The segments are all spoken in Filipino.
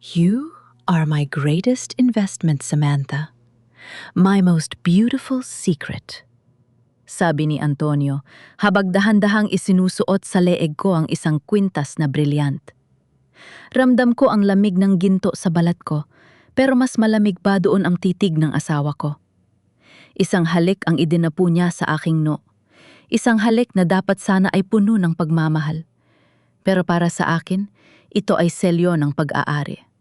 You are my greatest investment, Samantha. My most beautiful secret. Sabi ni Antonio, habang dahan-dahang isinusuot sa leeg ko ang isang kwintas na brilyant. Ramdam ko ang lamig ng ginto sa balat ko, pero mas malamig pa doon ang titig ng asawa ko. Isang halik ang idinapu niya sa aking no. Isang halik na dapat sana ay puno ng pagmamahal. Pero para sa akin, ito ay selyo ng pag-aari.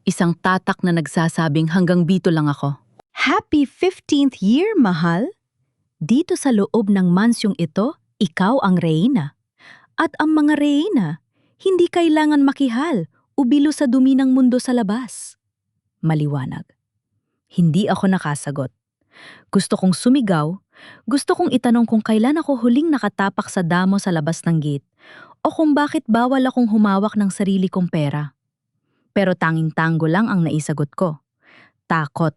Isang tatak na nagsasabing hanggang dito lang ako. Happy 15th year, mahal! Dito sa loob ng mansyong ito, ikaw ang reyna. At ang mga reyna, hindi kailangan makihal o bilo sa dumi ng mundo sa labas. Maliwanag. Hindi ako nakasagot. Gusto kong sumigaw, gusto kong itanong kung kailan ako huling nakatapak sa damo sa labas ng gate o kung bakit bawal akong humawak ng sarili kong pera. Pero tanging tango lang ang naisagot ko. Takot.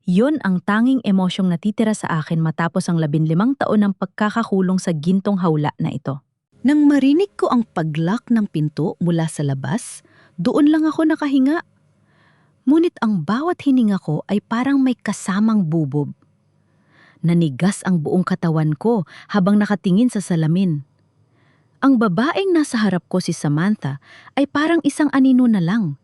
Yun ang tanging emosyong natitira sa akin matapos ang 15 taon ng pagkakakulong sa gintong hawla na ito. Nang marinig ko ang paglock ng pinto mula sa labas, doon lang ako nakahinga. Ngunit ang bawat hininga ko ay parang may kasamang bubob. Nanigas ang buong katawan ko habang nakatingin sa salamin. Ang babaeng nasa harap ko, si Samantha, ay parang isang anino na lang.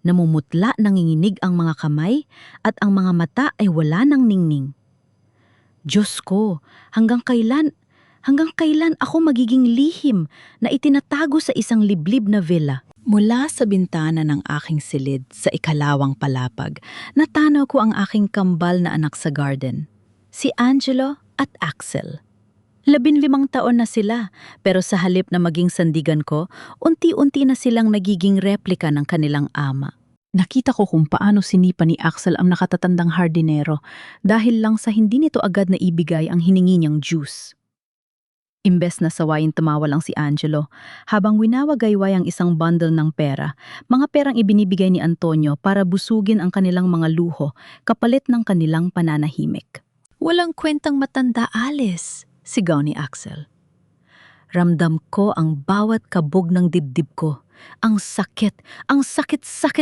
Namumutla, nanginginig ang mga kamay at ang mga mata ay wala nang ningning. Diyos ko, hanggang kailan ako magiging lihim na itinatago sa isang liblib na villa? Mula sa bintana ng aking silid sa ikalawang palapag, natanaw ko ang aking kambal na anak sa garden, si Angelo at Axel. 15 taon na sila, pero sa halip na maging sandigan ko, unti-unti na silang nagiging replika ng kanilang ama. Nakita ko kung paano sinipa ni Axel ang nakatatandang hardinero dahil lang sa hindi nito agad na ibigay ang hiningi niyang juice. Imbes na sawayin, tumawa lang si Angelo habang winawagayway ang isang bundle ng pera, mga perang ibinibigay ni Antonio para busugin ang kanilang mga luho kapalit ng kanilang pananahimik. Walang kwentang matanda, Alice, sigaw ni Axel. Ramdam ko ang bawat kabog ng dibdib ko. Ang sakit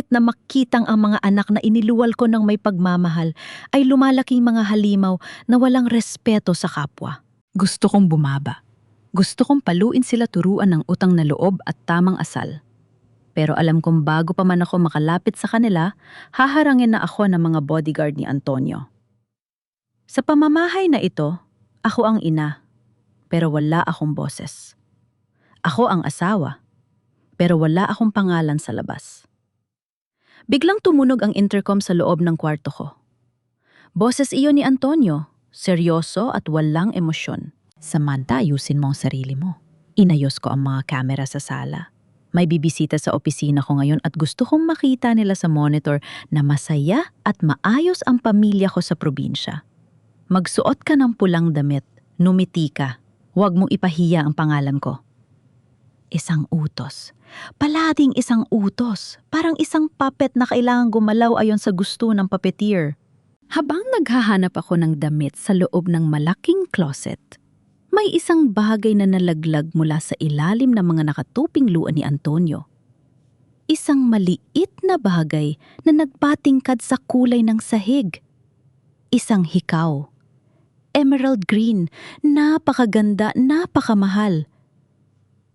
na makitang ang mga anak na iniluwal ko ng may pagmamahal ay lumalaking mga halimaw na walang respeto sa kapwa. Gusto kong bumaba. Gusto kong paluin sila turuan ng utang na loob at tamang asal. Pero alam kong bago pa man ako makalapit sa kanila, haharangin na ako ng mga bodyguard ni Antonio. Sa pamamahay na ito, ako ang ina, pero wala akong boses. Ako ang asawa, pero wala akong pangalan sa labas. Biglang tumunog ang intercom sa loob ng kwarto ko. Boses iyon ni Antonio, seryoso at walang emosyon. Samantha, ayusin mo ang sarili mo. Inayos ko ang mga kamera sa sala. May bibisita sa opisina ko ngayon at gusto kong makita nila sa monitor na masaya at maayos ang pamilya ko sa probinsya. Magsuot ka ng pulang damit, numiti ka, huwag mong ipahiya ang pangalan ko. Isang utos. Palading isang utos. Parang isang puppet na kailangang gumalaw ayon sa gusto ng puppeteer. Habang naghahanap ako ng damit sa loob ng malaking closet, may isang bagay na nalaglag mula sa ilalim ng mga nakatuping luan ni Antonio. Isang maliit na bagay na nagpatingkad sa kulay ng sahig. Isang hikaw. Emerald green, napakaganda, napakamahal.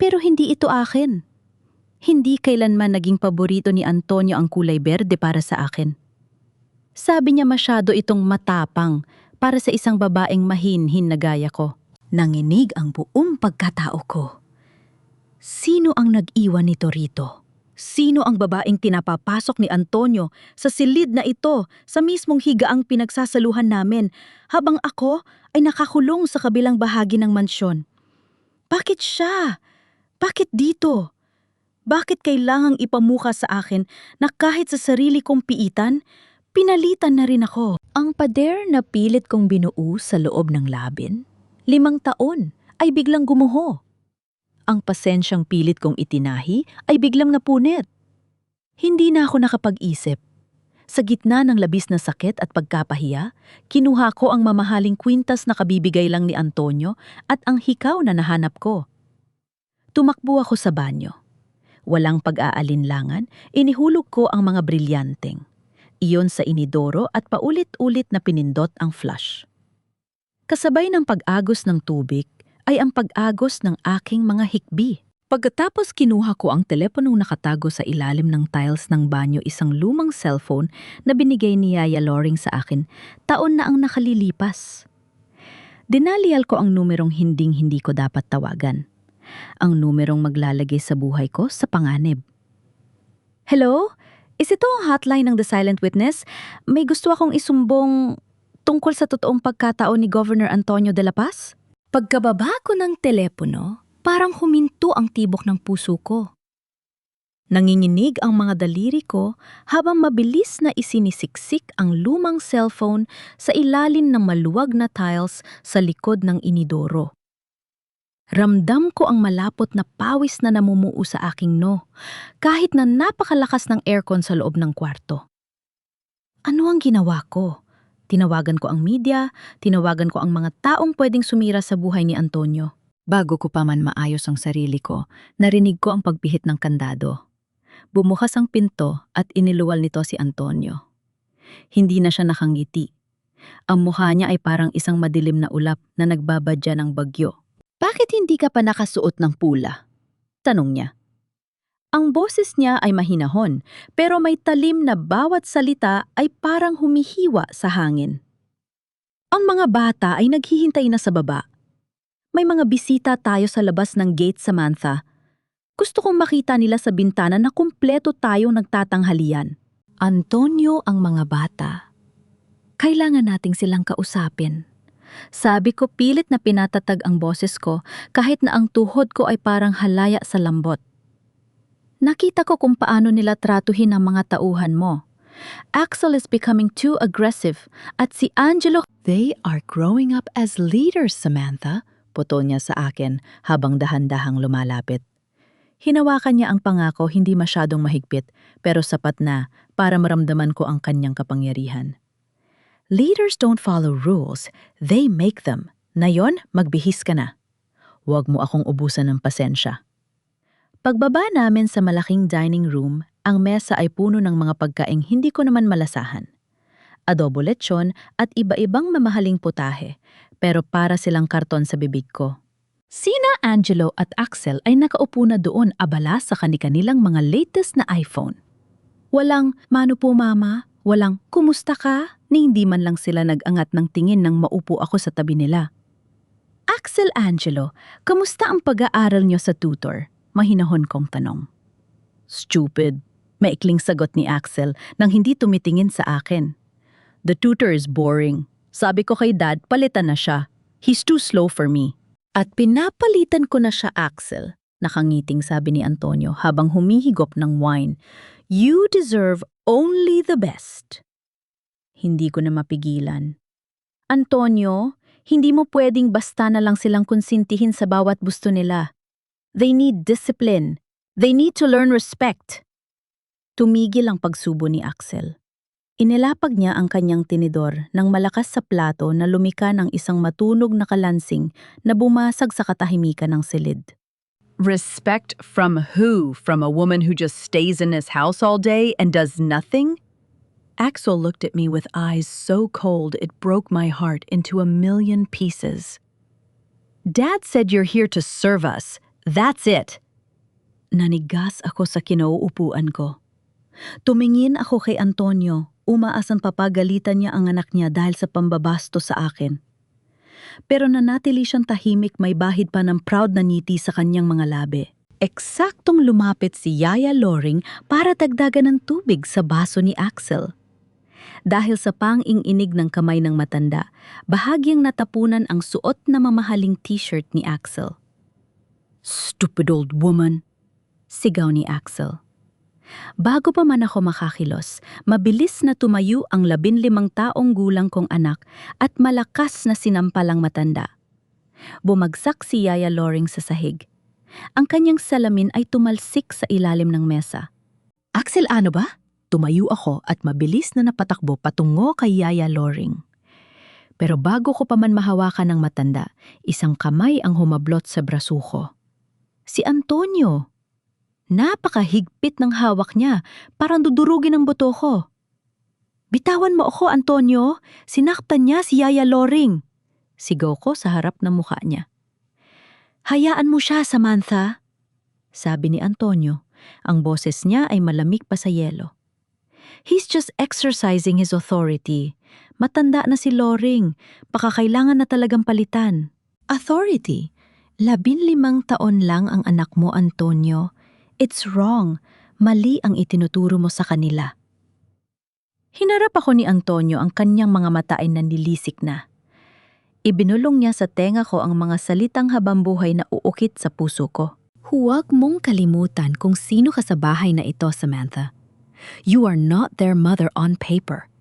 Pero hindi ito akin. Hindi kailanman naging paborito ni Antonio ang kulay berde para sa akin. Sabi niya masyado itong matapang para sa isang babaeng mahinhin na gaya ko. Nanginig ang buong pagkatao ko. Sino ang nag-iwan nito rito? Sino ang babaeng tinapapasok ni Antonio sa silid na ito sa mismong higaang pinagsasaluhan namin habang ako ay nakakulong sa kabilang bahagi ng mansyon? Bakit siya? Bakit dito? Bakit kailangang ipamuka sa akin na kahit sa sarili kong piitan, pinalitan na rin ako? Ang pader na pilit kong binuo sa loob ng labin, 5 taon, ay biglang gumuho. Ang pasensyang pilit kong itinahi ay biglang napunit. Hindi na ako nakapag-isip. Sa gitna ng labis na sakit at pagkapahiya, kinuha ko ang mamahaling kwintas na kabibigay lang ni Antonio at ang hikaw na nahanap ko. Tumakbo ako sa banyo. Walang pag-aalinlangan, inihulog ko ang mga brilyanteng. Iyon sa inidoro at paulit-ulit na pinindot ang flush. Kasabay ng pag-agos ng tubig ay ang pag-agos ng aking mga hikbi. Pagkatapos kinuha ko ang teleponong nakatago sa ilalim ng tiles ng banyo, isang lumang cellphone na binigay ni Yaya Loring sa akin, taon na ang nakalilipas. Dinalial ko ang numerong hinding-hindi ko dapat tawagan. Ang numerong maglalagay sa buhay ko sa panganib. Hello? Is ito ang hotline ng The Silent Witness? May gusto akong isumbong tungkol sa totoong pagkataon ni Governor Antonio de la Paz? Pagkababa ko ng telepono, parang huminto ang tibok ng puso ko. Nanginginig ang mga daliri ko habang mabilis na isinisiksik ang lumang cellphone sa ilalim ng maluwag na tiles sa likod ng inidoro. Ramdam ko ang malapot na pawis na namumuo sa aking noo, kahit na napakalakas ng aircon sa loob ng kwarto. Ano ang ginawa ko? Tinawagan ko ang media, tinawagan ko ang mga taong pwedeng sumira sa buhay ni Antonio. Bago ko pa man maayos ang sarili ko, narinig ko ang pagpihit ng kandado. Bumukas ang pinto at iniluwal nito si Antonio. Hindi na siya nakangiti. Ang mukha niya ay parang isang madilim na ulap na nagbabadya ng bagyo. Bakit hindi ka pa nakasuot ng pula? Tanong niya. Ang boses niya ay mahinahon, pero may talim na bawat salita ay parang humihiwa sa hangin. Ang mga bata ay naghihintay na sa baba. May mga bisita tayo sa labas ng gate, Samantha. Gusto kong makita nila sa bintana na kumpleto tayong nagtatanghalian. Antonio, ang mga bata. Kailangan nating silang kausapin. Sabi ko, pilit na pinatatag ang boses ko kahit na ang tuhod ko ay parang halaya sa lambot. Nakita ko kung paano nila tratuhin ang mga tauhan mo. Axel is becoming too aggressive at si Angelo... They are growing up as leaders, Samantha. Puto niya sa akin habang dahan-dahang lumalapit. Hinawakan niya ang pangako, hindi masyadong mahigpit pero sapat na para maramdaman ko ang kanyang kapangyarihan. Leaders don't follow rules, they make them. Na yon, magbihis ka na. Huwag mo akong ubusan ng pasensya. Pagbaba namin sa malaking dining room, ang mesa ay puno ng mga pagkaing hindi ko naman malasahan. Adobo lechon at iba-ibang mamahaling putahe, pero para silang karton sa bibig ko. Sina Angelo at Axel ay nakaupo na doon abala sa kani-kanilang mga latest na iPhone. Walang, "Mano po mama?" Walang, "Kumusta ka?" Ni hindi man lang sila nag-angat ng tingin nang maupo ako sa tabi nila. Axel, Angelo, kamusta ang pag-aaral niyo sa tutor? Mahinahon kong tanong. Stupid, maikling sagot ni Axel nang hindi tumitingin sa akin. The tutor is boring. Sabi ko kay Dad, palitan na siya. He's too slow for me. At pinapalitan ko na siya, Axel. Nakangiting sabi ni Antonio habang humihigop ng wine. You deserve only the best. Hindi ko na mapigilan. Antonio, hindi mo pwedeng basta na lang silang konsintihin sa bawat gusto nila. They need discipline. They need to learn respect. Tumigil ang pagsubo ni Axel. Inilapag niya ang kanyang tinidor ng malakas sa plato na lumika ng isang matunog na kalansing na bumasag sa katahimikan ng silid. Respect from who? From a woman who just stays in his house all day and does nothing? Axel looked at me with eyes so cold it broke my heart into a million pieces. Dad said you're here to serve us. That's it. Nanigas ako sa kinauupuan ko. Tumingin ako kay Antonio, umaas ang papagalitan niya ang anak niya dahil sa pambabasto sa akin. Pero nanatili siyang tahimik, may bahid pa ng proud na ngiti sa kanyang mga labi. Eksaktong lumapit si Yaya Loring para dagdagan ng tubig sa baso ni Axel. Dahil sa pang-ing-inig ng kamay ng matanda, bahagyang natapunan ang suot na mamahaling t-shirt ni Axel. Stupid old woman, sigaw ni Axel. Bago pa man ako makakilos, mabilis na tumayo ang 15 taong gulang kong anak at malakas na sinampalang matanda. Bumagsak si Yaya Loring sa sahig. Ang kanyang salamin ay tumalsik sa ilalim ng mesa. Axel, ano ba? Tumayo ako at mabilis na napatakbo patungo kay Yaya Loring. Pero bago ko pa man mahawakan ng matanda, isang kamay ang humablot sa braso ko. Si Antonio! Napakahigpit ng hawak niya, parang dudurugin ang buto ko. Bitawan mo ako, Antonio. Sinaktan niya si Yaya Loring. Sigaw ko sa harap ng mukha niya. Hayaan mo siya, Samantha. Sabi ni Antonio. Ang boses niya ay malamig pa sa yelo. He's just exercising his authority. Matanda na si Loring. Baka kailangan na talagang palitan. Authority? 15 taon lang ang anak mo, Antonio. It's wrong. Mali ang itinuturo mo sa kanila. Hinarap ako ni Antonio, ang kanyang mga mata ay nanlilisik na. Ibinulong niya sa tenga ko ang mga salitang habambuhay na uukit sa puso ko. Huwag mong kalimutan kung sino ka sa bahay na ito, Samantha. You are not their mother on paper.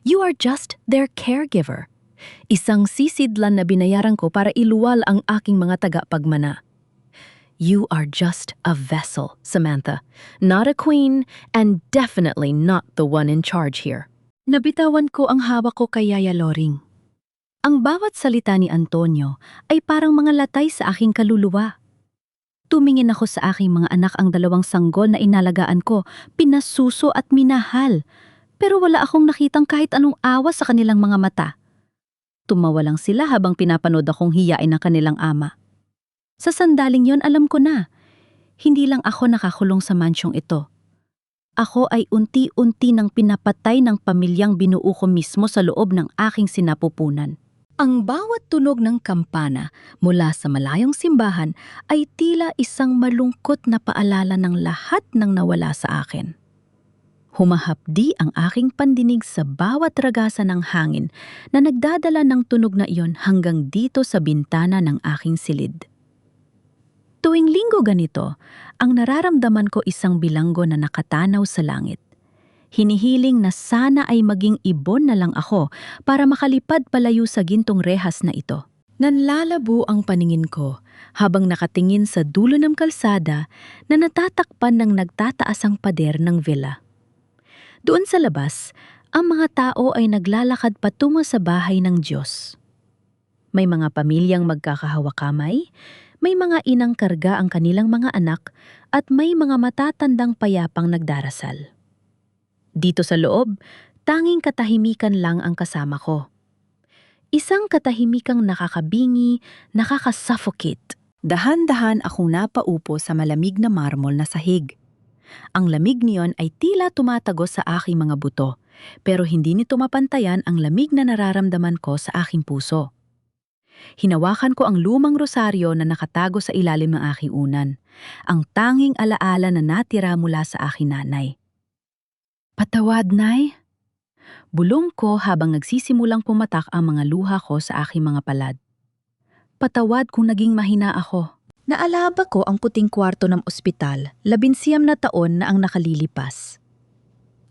You are just their caregiver. Isang sisidlan na binayaran ko para iluwal ang aking mga tagapagmana. You are just a vessel, Samantha. Not a queen, and definitely not the one in charge here. Nabitawan ko ang hawak ko kay Yaya Loring. Ang bawat salita ni Antonio ay parang mga latay sa aking kaluluwa. Tumingin ako sa aking mga anak, ang 2 sanggol na inalagaan ko, pinasuso at minahal. Pero wala akong nakitang kahit anong awa sa kanilang mga mata. Tumawa lang sila habang pinapanood akong hiyain ng kanilang ama. Sa sandaling yon, alam ko na, hindi lang ako nakakulong sa mansyong ito. Ako ay unti-unti nang pinapatay ng pamilyang binuo ko mismo sa loob ng aking sinapupunan. Ang bawat tunog ng kampana mula sa malayong simbahan ay tila isang malungkot na paalala ng lahat ng nawala sa akin. Humahapdi ang aking pandinig sa bawat ragasan ng hangin na nagdadala ng tunog na iyon hanggang dito sa bintana ng aking silid. Tuwing linggo ganito, ang nararamdaman ko isang bilanggo na nakatanaw sa langit. Hinihiling na sana ay maging ibon na lang ako para makalipad palayo sa gintong rehas na ito. Nanlalabo ang paningin ko habang nakatingin sa dulo ng kalsada na natatakpan ng nagtataasang pader ng villa. Doon sa labas, ang mga tao ay naglalakad patungo sa bahay ng Diyos. May mga pamilyang magkakahawak-kamay, may mga inang karga ang kanilang mga anak, at may mga matatandang payapang nagdarasal. Dito sa loob, tanging katahimikan lang ang kasama ko. Isang katahimikang nakakabingi, nakakasuffocate. Dahan-dahan akong napaupo sa malamig na marmol na sahig. Ang lamig niyon ay tila tumatagos sa aking mga buto, pero hindi nito mapantayan ang lamig na nararamdaman ko sa aking puso. Hinawakan ko ang lumang rosaryo na nakatago sa ilalim ng aking unan, ang tanging alaala na natira mula sa aking nanay. Patawad, Nay. Bulong ko habang nagsisimulang pumatak ang mga luha ko sa aking mga palad. Patawad kung naging mahina ako. Naalaba ko ang puting kwarto ng ospital, 19 na taon na ang nakalilipas.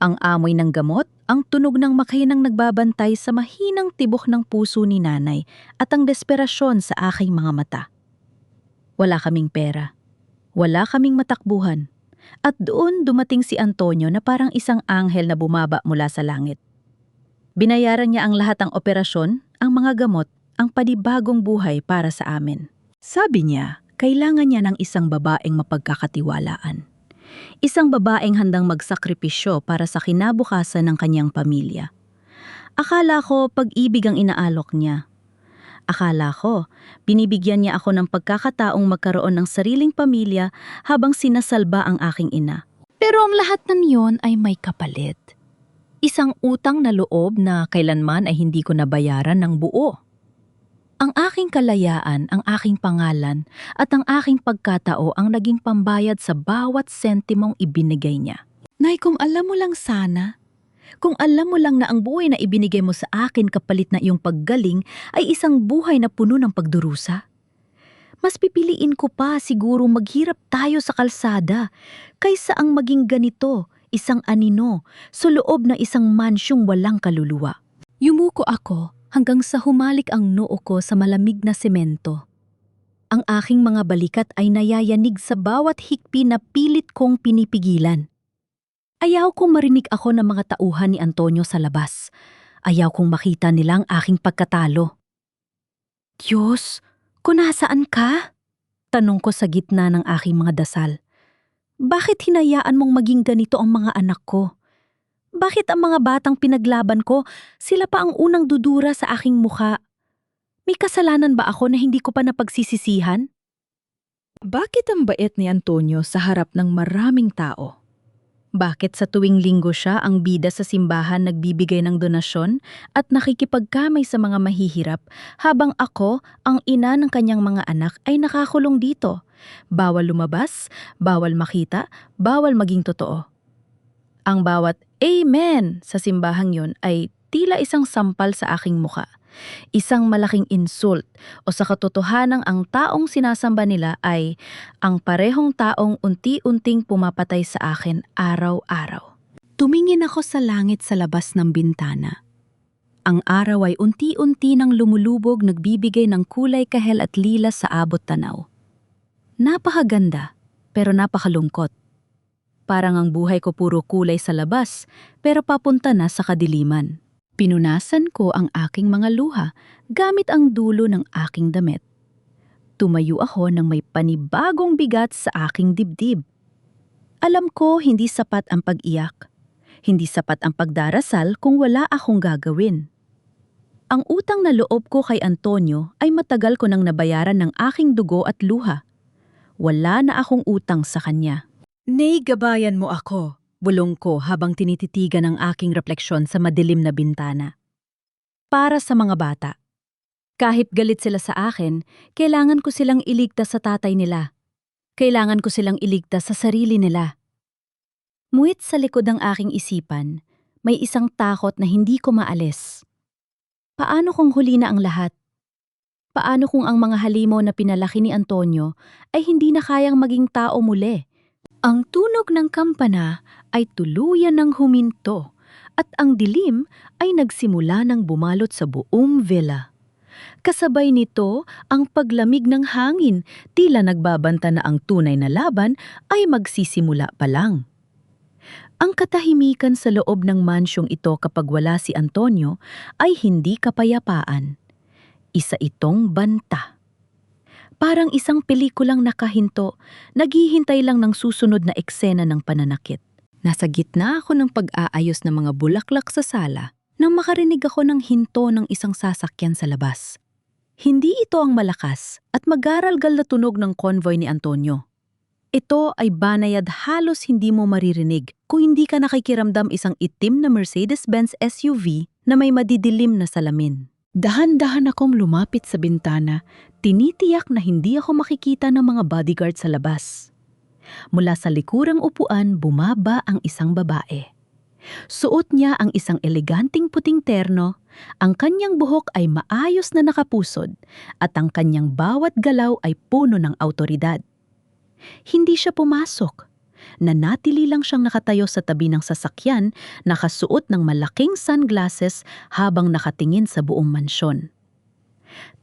Ang amoy ng gamot, ang tunog ng makinang nagbabantay sa mahinang tibok ng puso ni nanay at ang desperasyon sa aking mga mata. Wala kaming pera. Wala kaming matakbuhan. At doon dumating si Antonio na parang isang anghel na bumaba mula sa langit. Binayaran niya ang lahat ng operasyon, ang mga gamot, ang panibagong buhay para sa amin. Sabi niya, kailangan niya ng isang babaeng mapagkakatiwalaan. Isang babaeng handang magsakripisyo para sa kinabukasan ng kanyang pamilya. Akala ko pag-ibig ang inaalok niya. Akala ko, binibigyan niya ako ng pagkakataong magkaroon ng sariling pamilya habang sinasalba ang aking ina. Pero ang lahat ng iyon ay may kapalit. Isang utang na loob na kailanman ay hindi ko nabayaran ng buo. Ang aking kalayaan, ang aking pangalan, at ang aking pagkatao ang naging pambayad sa bawat sentimong ibinigay niya. Nay, kung alam mo lang sana, kung alam mo lang na ang buhay na ibinigay mo sa akin kapalit na iyong paggaling ay isang buhay na puno ng pagdurusa. Mas pipiliin ko pa siguro maghirap tayo sa kalsada kaysa ang maging ganito, isang anino, sa loob na isang mansyong walang kaluluwa. Yumuko ako hanggang sa humalik ang noo ko sa malamig na semento. Ang aking mga balikat ay nayayanig sa bawat hikpi na pilit kong pinipigilan. Ayaw kong marinig ako ng mga tauhan ni Antonio sa labas. Ayaw kong makita nilang aking pagkatalo. Diyos, kung nasaan ka? Tanong ko sa gitna ng aking mga dasal. Bakit hinayaan mong maging ganito ang mga anak ko? Bakit ang mga batang pinaglaban ko, sila pa ang unang dudura sa aking mukha? May kasalanan ba ako na hindi ko pa napagsisisihan? Bakit ang bait ni Antonio sa harap ng maraming tao? Bakit sa tuwing linggo siya ang bida sa simbahan nagbibigay ng donasyon at nakikipagkamay sa mga mahihirap habang ako, ang ina ng kanyang mga anak, ay nakakulong dito? Bawal lumabas, bawal makita, bawal maging totoo. Ang bawat amen sa simbahang yon ay tila isang sampal sa aking muka. Isang malaking insult o sa katotohanang ang taong sinasamba nila ay ang parehong taong unti-unting pumapatay sa akin araw-araw. Tumingin ako sa langit sa labas ng bintana. Ang araw ay unti-unti nang lumulubog, nagbibigay ng kulay kahel at lila sa abot tanaw. Napakaganda, pero napakalungkot. Parang ang buhay ko puro kulay sa labas, pero papunta na sa kadiliman. Pinunasan ko ang aking mga luha gamit ang dulo ng aking damit. Tumayo ako nang may panibagong bigat sa aking dibdib. Alam ko hindi sapat ang pag-iyak. Hindi sapat ang pagdarasal kung wala akong gagawin. Ang utang na loob ko kay Antonio ay matagal ko nang nabayaran ng aking dugo at luha. Wala na akong utang sa kanya. Nay, gabayan mo ako. Bulong ko habang tinititigan ang aking refleksyon sa madilim na bintana. Para sa mga bata. Kahit galit sila sa akin, kailangan ko silang iligtas sa tatay nila. Kailangan ko silang iligtas sa sarili nila. Muwit sa likod ng aking isipan, may isang takot na hindi ko maalis. Paano kung huli na ang lahat? Paano kung ang mga halimaw na pinalaki ni Antonio ay hindi na kayang maging tao muli? Ang tunog ng kampana ay tuluyan ng huminto at ang dilim ay nagsimula ng bumalot sa buong villa. Kasabay nito ang paglamig ng hangin, tila nagbabanta na ang tunay na laban ay magsisimula pa lang. Ang katahimikan sa loob ng mansyong ito kapag wala si Antonio ay hindi kapayapaan. Isa itong banta. Parang isang pelikulang nakahinto, naghihintay lang ng susunod na eksena ng pananakit. Nasa gitna ako ng pag-aayos ng mga bulaklak sa sala nang makarinig ako ng hinto ng isang sasakyan sa labas. Hindi ito ang malakas at magaralgal na tunog ng convoy ni Antonio. Ito ay banayad halos hindi mo maririnig kung hindi ka nakikiramdam isang itim na Mercedes-Benz SUV na may madidilim na salamin. Dahan-dahan akong lumapit sa bintana, tinitiyak na hindi ako makikita ng mga bodyguard sa labas. Mula sa likurang upuan, bumaba ang isang babae. Suot niya ang isang eleganting puting terno, ang kanyang buhok ay maayos na nakapusod, at ang kanyang bawat galaw ay puno ng awtoridad. Hindi siya pumasok. Nanatili lang siyang nakatayo sa tabi ng sasakyan, nakasuot ng malaking sunglasses habang nakatingin sa buong mansyon.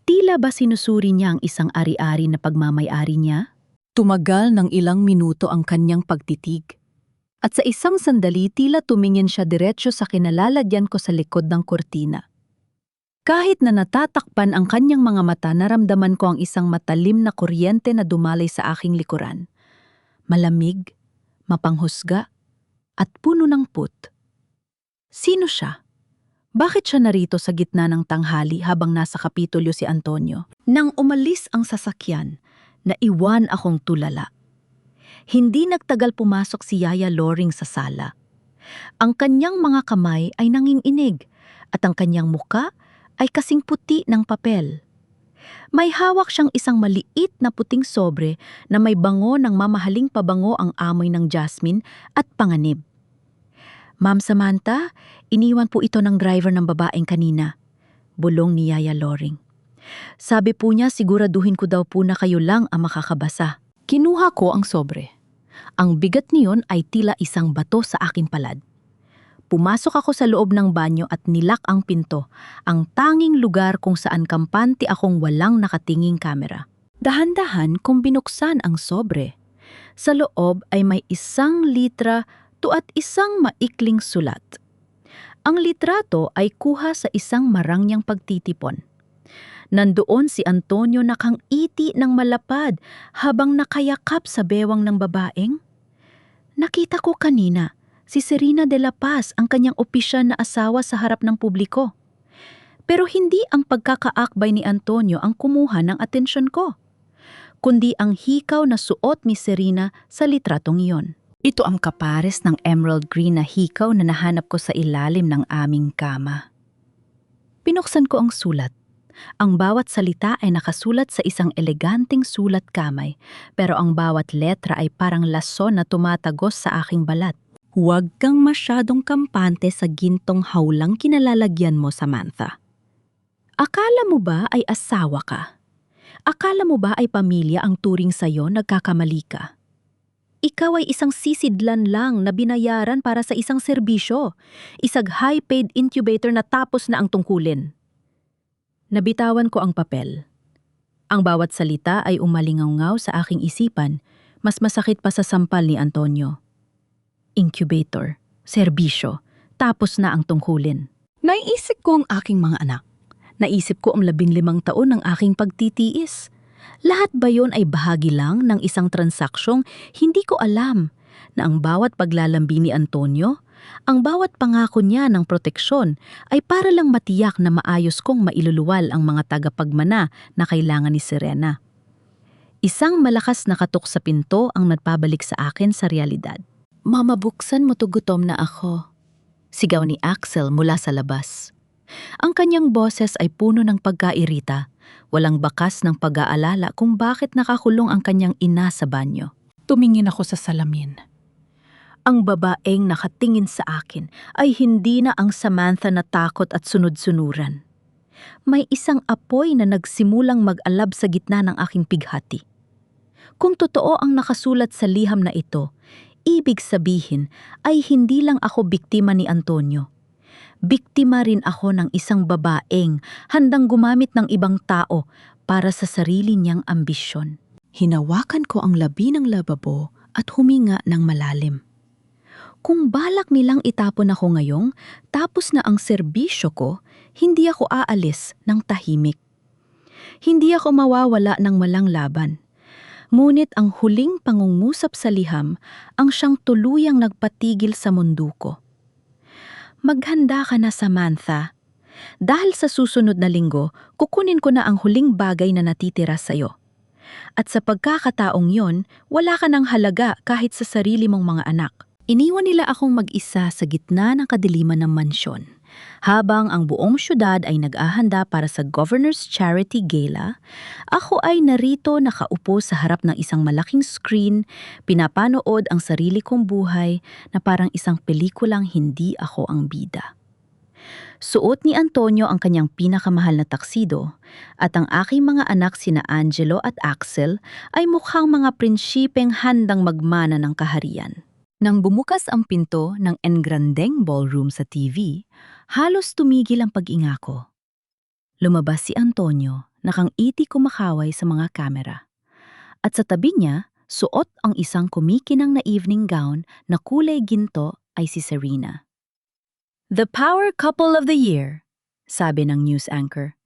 Tila ba sinusuri niya ang isang ari-ari na pagmamay-ari niya? Tumagal ng ilang minuto ang kanyang pagtitig. At sa isang sandali tila tumingin siya diretsyo sa kinalalagyan ko sa likod ng kurtina. Kahit na natatakpan ang kanyang mga mata, naramdaman ko ang isang matalim na kuryente na dumalay sa aking likuran. Malamig, mapanghusga, at puno ng put. Sino siya? Bakit siya narito sa gitna ng tanghali habang nasa kapitulyo si Antonio? Nang umalis ang sasakyan, naiwan akong tulala. Hindi nagtagal pumasok si Yaya Loring sa sala. Ang kanyang mga kamay ay nanginginig at ang kanyang muka ay kasing puti ng papel. May hawak siyang isang maliit na puting sobre na may bango ng mamahaling pabango ang amoy ng jasmine at panganib. Ma'am Samantha, iniwan po ito ng driver ng babaeng kanina. Bulong ni Yaya Loring. Sabi po niya siguraduhin ko daw po na kayo lang ang makakabasa. Kinuha ko ang sobre. Ang bigat niyon ay tila isang bato sa aking palad. Pumasok ako sa loob ng banyo at nilak ang pinto, ang tanging lugar kung saan kampante akong walang nakatinging kamera. Dahan-dahan kong binuksan ang sobre. Sa loob ay may 1 litra at isang maikling sulat. Ang litrato ay kuha sa isang marangyang pagtitipon. Nandoon si Antonio nakangiti ng malapad habang nakayakap sa bewang ng babaeng. Nakita ko kanina, si Serena de la Paz ang kanyang opisyal na asawa sa harap ng publiko. Pero hindi ang pagkakaakbay ni Antonio ang kumuha ng atensyon ko, kundi ang hikaw na suot ni Serena sa litratong iyon. Ito ang kapares ng emerald green na hikaw na nahanap ko sa ilalim ng aming kama. Pinuksan ko ang sulat. Ang bawat salita ay nakasulat sa isang eleganteng sulat kamay, pero ang bawat letra ay parang lason na tumatagos sa aking balat. Huwag kang masyadong kampante sa gintong hawlang kinalalagyan mo, Samantha. Akala mo ba ay asawa ka? Akala mo ba ay pamilya ang turing sa'yo, nagkakamali ka? Ikaw ay isang sisidlan lang na binayaran para sa isang serbisyo, isang high-paid incubator na tapos na ang tungkulin. Nabitawan ko ang papel. Ang bawat salita ay umalingaw sa aking isipan, mas masakit pa sa sampal ni Antonio. Incubator, serbisyo, tapos na ang tungkulin. Naiisip ko ang aking mga anak. Naisip ko ang 15 taon ng aking pagtitiis. Lahat ba yon ay bahagi lang ng isang transaksyong hindi ko alam na ang bawat paglalambi ni Antonio, ang bawat pangako niya ng proteksyon ay para lang matiyak na maayos kong mailuluwal ang mga tagapagmana na kailangan ni Serena. Isang malakas na katok sa pinto ang nagpabalik sa akin sa realidad. Mama, buksan mo to, gutom na ako. Sigaw ni Axel mula sa labas. Ang kanyang boses ay puno ng pagkairita. Walang bakas ng pag-aalala kung bakit nakakulong ang kanyang ina sa banyo. Tumingin ako sa salamin. Ang babaeng nakatingin sa akin ay hindi na ang Samantha na takot at sunod-sunuran. May isang apoy na nagsimulang mag-alab sa gitna ng aking pighati. Kung totoo ang nakasulat sa liham na ito, ibig sabihin ay hindi lang ako biktima ni Antonio. Biktima rin ako ng isang babaeng handang gumamit ng ibang tao para sa sarili niyang ambisyon. Hinawakan ko ang labi ng lababo at huminga ng malalim. Kung balak nilang itapon ako ngayong tapos na ang serbisyo ko, hindi ako aalis ng tahimik. Hindi ako mawawala ng walang laban. Ngunit ang huling pangungusap sa liham ang siyang tuluyang nagpatigil sa mundo ko. Maghanda ka na, Samantha. Dahil sa susunod na linggo, kukunin ko na ang huling bagay na natitira sa'yo. At sa pagkakataong yon, wala ka ng halaga kahit sa sarili mong mga anak. Iniwan nila akong mag-isa sa gitna ng kadiliman ng mansyon. Habang ang buong syudad ay nag-ahanda para sa Governor's Charity Gala, ako ay narito nakaupo sa harap ng isang malaking screen, pinapanood ang sarili kong buhay na parang isang pelikulang hindi ako ang bida. Suot ni Antonio ang kanyang pinakamahal na taksido at ang aking mga anak sina Angelo at Axel ay mukhang mga prinsyipeng handang magmana ng kaharian. Nang bumukas ang pinto ng engrandeng ballroom sa TV, halos tumigil ang pag-inga ko. Lumabas si Antonio, nakangiti kumakaway sa mga kamera. At sa tabi niya, suot ang isang kumikinang na evening gown na kulay ginto ay si Serena. The power couple of the year, sabi ng news anchor.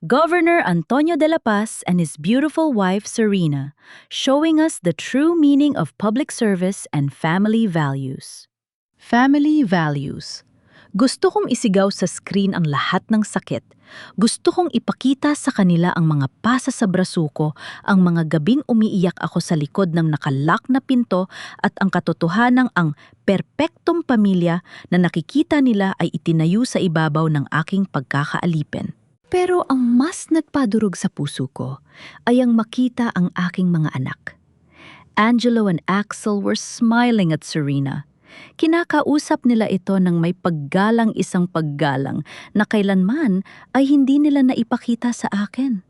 Governor Antonio de la Paz and his beautiful wife Serena, showing us the true meaning of public service and family values. Family values. Gusto kong isigaw sa screen ang lahat ng sakit. Gusto kong ipakita sa kanila ang mga pasa sa braso ko, ang mga gabing umiiyak ako sa likod ng nakalak na pinto at ang katotohanang ang perpektong pamilya na nakikita nila ay itinayo sa ibabaw ng aking pagkakaalipin. Pero ang mas nagpadurog sa puso ko ay ang makita ang aking mga anak. Angelo and Axel were smiling at Serena. Kinakausap nila ito ng may paggalang isang paggalang na kailanman ay hindi nila naipakita sa akin.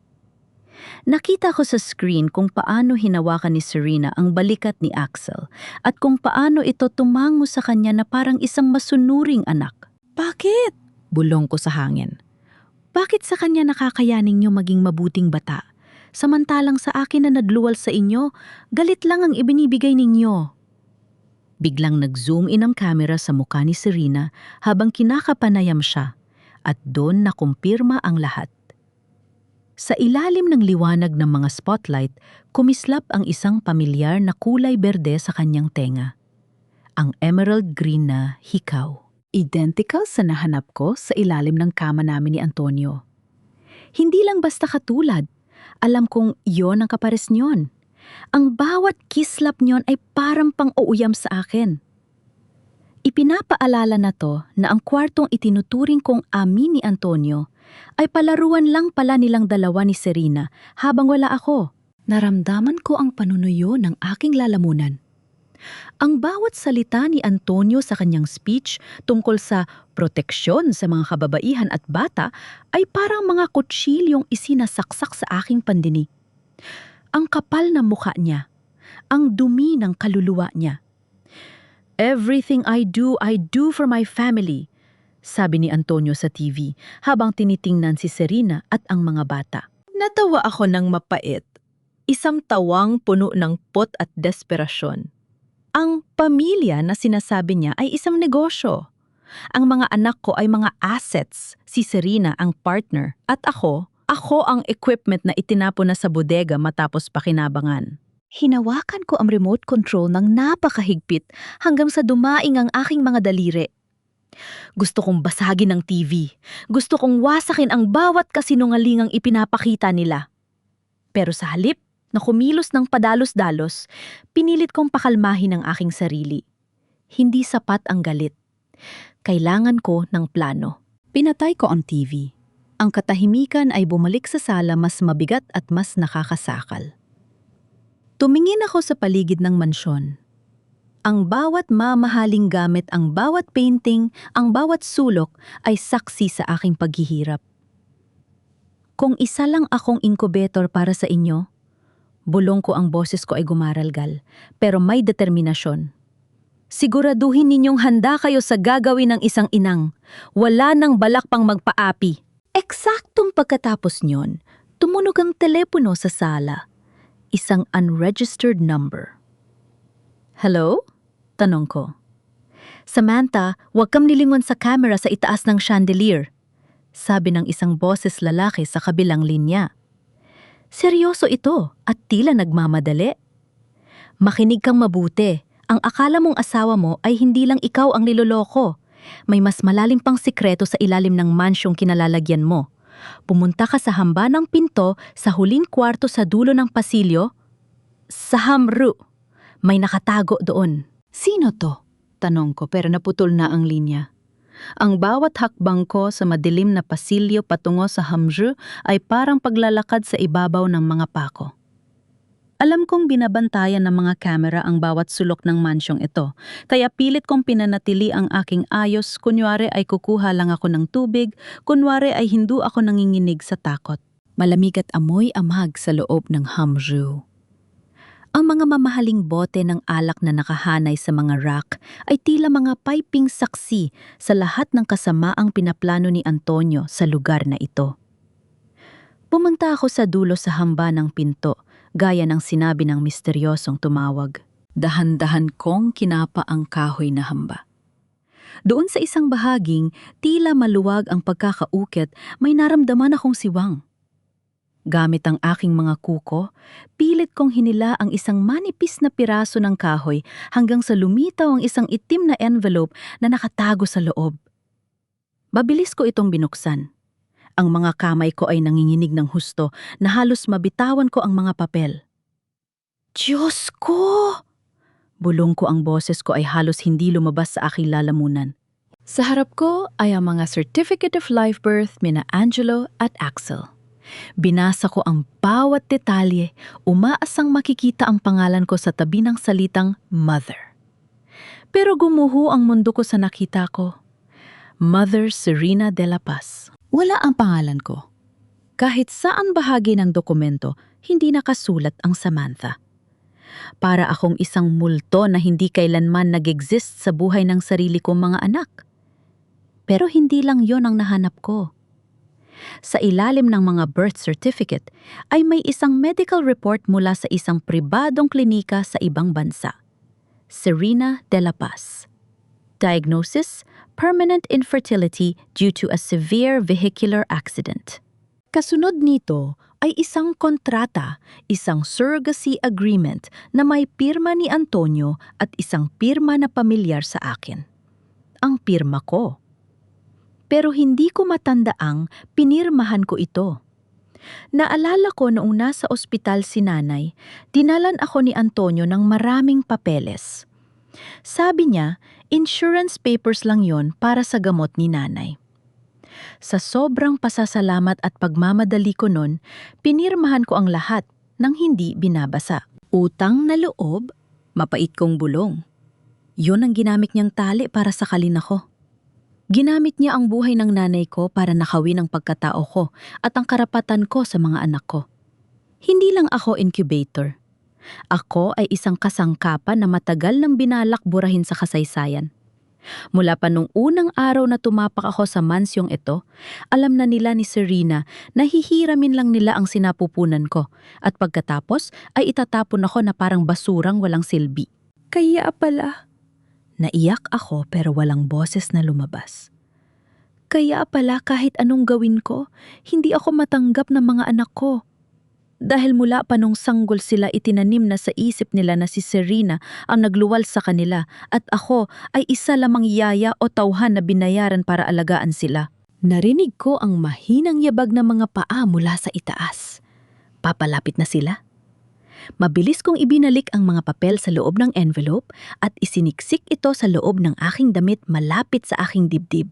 Nakita ko sa screen kung paano hinawakan ni Serena ang balikat ni Axel at kung paano ito tumango sa kanya na parang isang masunuring anak. Bakit? Bulong ko sa hangin. Bakit sa kanya nakakayanin niyo maging mabuting bata? Samantalang sa akin na nadluwal sa inyo, galit lang ang ibinibigay ninyo. Biglang nag-zoom in ang camera sa mukha ni Serena habang kinakapanayam siya at doon nakumpirma ang lahat. Sa ilalim ng liwanag ng mga spotlight, kumislap ang isang pamilyar na kulay berde sa kanyang tenga. ang emerald green na hikaw. Identical sa nahanap ko sa ilalim ng kama namin ni Antonio. Hindi lang basta katulad, alam kong yon ang kapares niyon. Ang bawat kislap niyon ay parang pang-uuyam sa akin. Ipinapaalala na to na ang kwartong itinuturing kong amin ni Antonio ay palaruan lang pala nilang dalawa ni Serena habang wala ako. Naramdaman ko ang panunuyo ng aking lalamunan. Ang bawat salita ni Antonio sa kanyang speech tungkol sa proteksyon sa mga kababaihan at bata ay parang mga kutsilyong isinasaksak sa aking pandinig. Ang kapal na mukha niya, ang dumi ng kaluluwa niya. "Everything I do for my family," sabi ni Antonio sa TV habang tinitingnan si Serena at ang mga bata. Natawa ako ng mapait, isang tawang puno ng pot at desperasyon. Ang pamilya na sinasabi niya ay isang negosyo. Ang mga anak ko ay mga assets, si Serena ang partner at ako ang equipment na itinapon na sa bodega matapos pakinabangan. Hinawakan ko ang remote control ng napakahigpit hanggang sa dumaing ang aking mga daliri. Gusto kong basagin ang TV. Gusto kong wasakin ang bawat kasinungalingang ipinapakita nila. Pero sa halip na kumilos ng padalos-dalos, pinilit kong pakalmahin ang aking sarili. Hindi sapat ang galit. Kailangan ko ng plano. Pinatay ko ang TV. Ang katahimikan ay bumalik sa sala mas mabigat at mas nakakasakal. Tumingin ako sa paligid ng mansyon. Ang bawat mamahaling gamit, ang bawat painting, ang bawat sulok ay saksi sa aking paghihirap. Kung isa lang akong incubator para sa inyo, bulong ko ang boses ko ay gumaralgal, pero may determinasyon. Siguraduhin ninyong handa kayo sa gagawin ng isang inang. Wala nang balak pang magpaapi. Eksaktong pagkatapos nyon, tumunog ang telepono sa sala. Isang unregistered number. "Hello?" Tanong ko. "Samantha, huwag kang nilingon sa camera sa itaas ng chandelier," sabi ng isang boses lalaki sa kabilang linya. Seryoso ito at tila nagmamadali. "Makinig kang mabuti. Ang akala mong asawa mo ay hindi lang ikaw ang niloloko. May mas malalim pang sikreto sa ilalim ng mansyong kinalalagyan mo. Pumunta ka sa hamba ng pinto sa huling kwarto sa dulo ng pasilyo. Sa Hamru. May nakatago doon." "Sino to?" Tanong ko pero naputol na ang linya. Ang bawat hakbang ko sa madilim na pasilyo patungo sa Hamru ay parang paglalakad sa ibabaw ng mga pako. Alam kong binabantayan ng mga kamera ang bawat sulok ng mansyong ito, kaya pilit kong pinanatili ang aking ayos, kunwari ay kukuha lang ako ng tubig, kunwari ay hindi ako nanginginig sa takot. Malamig at amoy amag sa loob ng Hamru. Ang mga mamahaling bote ng alak na nakahanay sa mga rack ay tila mga piping saksi sa lahat ng kasamaang pinaplano ni Antonio sa lugar na ito. Pumunta ako sa dulo sa hamba ng pinto, gaya ng sinabi ng misteryosong tumawag. Dahan-dahan kong kinapa ang kahoy na hamba. Doon sa isang bahaging, tila maluwag ang pagkakaukit, may naramdaman akong siwang. Gamit ang aking mga kuko, pilit kong hinila ang isang manipis na piraso ng kahoy hanggang sa lumitaw ang isang itim na envelope na nakatago sa loob. Mabilis ko itong binuksan. Ang mga kamay ko ay nanginginig ng husto na halos mabitawan ko ang mga papel. "Diyos ko!" Bulong ko, ang boses ko ay halos hindi lumabas sa aking lalamunan. Sa harap ko ay ang mga Certificate of Live Birth mina Angelo at Axel. Binasa ko ang bawat detalye, umaasang makikita ang pangalan ko sa tabi ng salitang Mother. Pero gumuho ang mundo ko sa nakita ko. Mother Serena de la Paz. Wala ang pangalan ko. Kahit saan bahagi ng dokumento, hindi nakasulat ang Samantha. Para akong isang multo na hindi kailanman nag-exist sa buhay ng sarili kong mga anak. Pero hindi lang yon ang nahanap ko. Sa ilalim ng mga birth certificate ay may isang medical report mula sa isang pribadong klinika sa ibang bansa. Serena de la Paz. Diagnosis: permanent infertility due to a severe vehicular accident. Kasunod nito ay isang kontrata, isang surrogacy agreement na may pirma ni Antonio at isang pirma na pamilyar sa akin. Ang pirma ko. Pero hindi ko matandaang pinirmahan ko ito. Naalala ko noong nasa ospital si nanay, dinalan ako ni Antonio ng maraming papeles. Sabi niya, insurance papers lang yon para sa gamot ni nanay. Sa sobrang pasasalamat at pagmamadali ko nun, pinirmahan ko ang lahat nang hindi binabasa. Utang na loob, mapait kong bulong. Yun ang ginamit niyang tali para sakalin ako. Ginamit niya ang buhay ng nanay ko para nakawin ang pagkatao ko at ang karapatan ko sa mga anak ko. Hindi lang ako incubator. Ako ay isang kasangkapan na matagal nang binalak burahin sa kasaysayan. Mula pa nung unang araw na tumapak ako sa mansyong ito, alam na nila ni Serena na hihiramin lang nila ang sinapupunan ko at pagkatapos ay itatapon ako na parang basurang walang silbi. Kaya pala. Naiyak ako pero walang boses na lumabas. Kaya pala kahit anong gawin ko, hindi ako matanggap ng mga anak ko. Dahil mula pa nung sanggol sila itinanim na sa isip nila na si Serena ang nagluwal sa kanila at ako ay isa lamang yaya o tauhan na binayaran para alagaan sila. Narinig ko ang mahinang yabag ng mga paa mula sa itaas. Papalapit na sila. Mabilis kong ibinalik ang mga papel sa loob ng envelope at isiniksik ito sa loob ng aking damit malapit sa aking dibdib.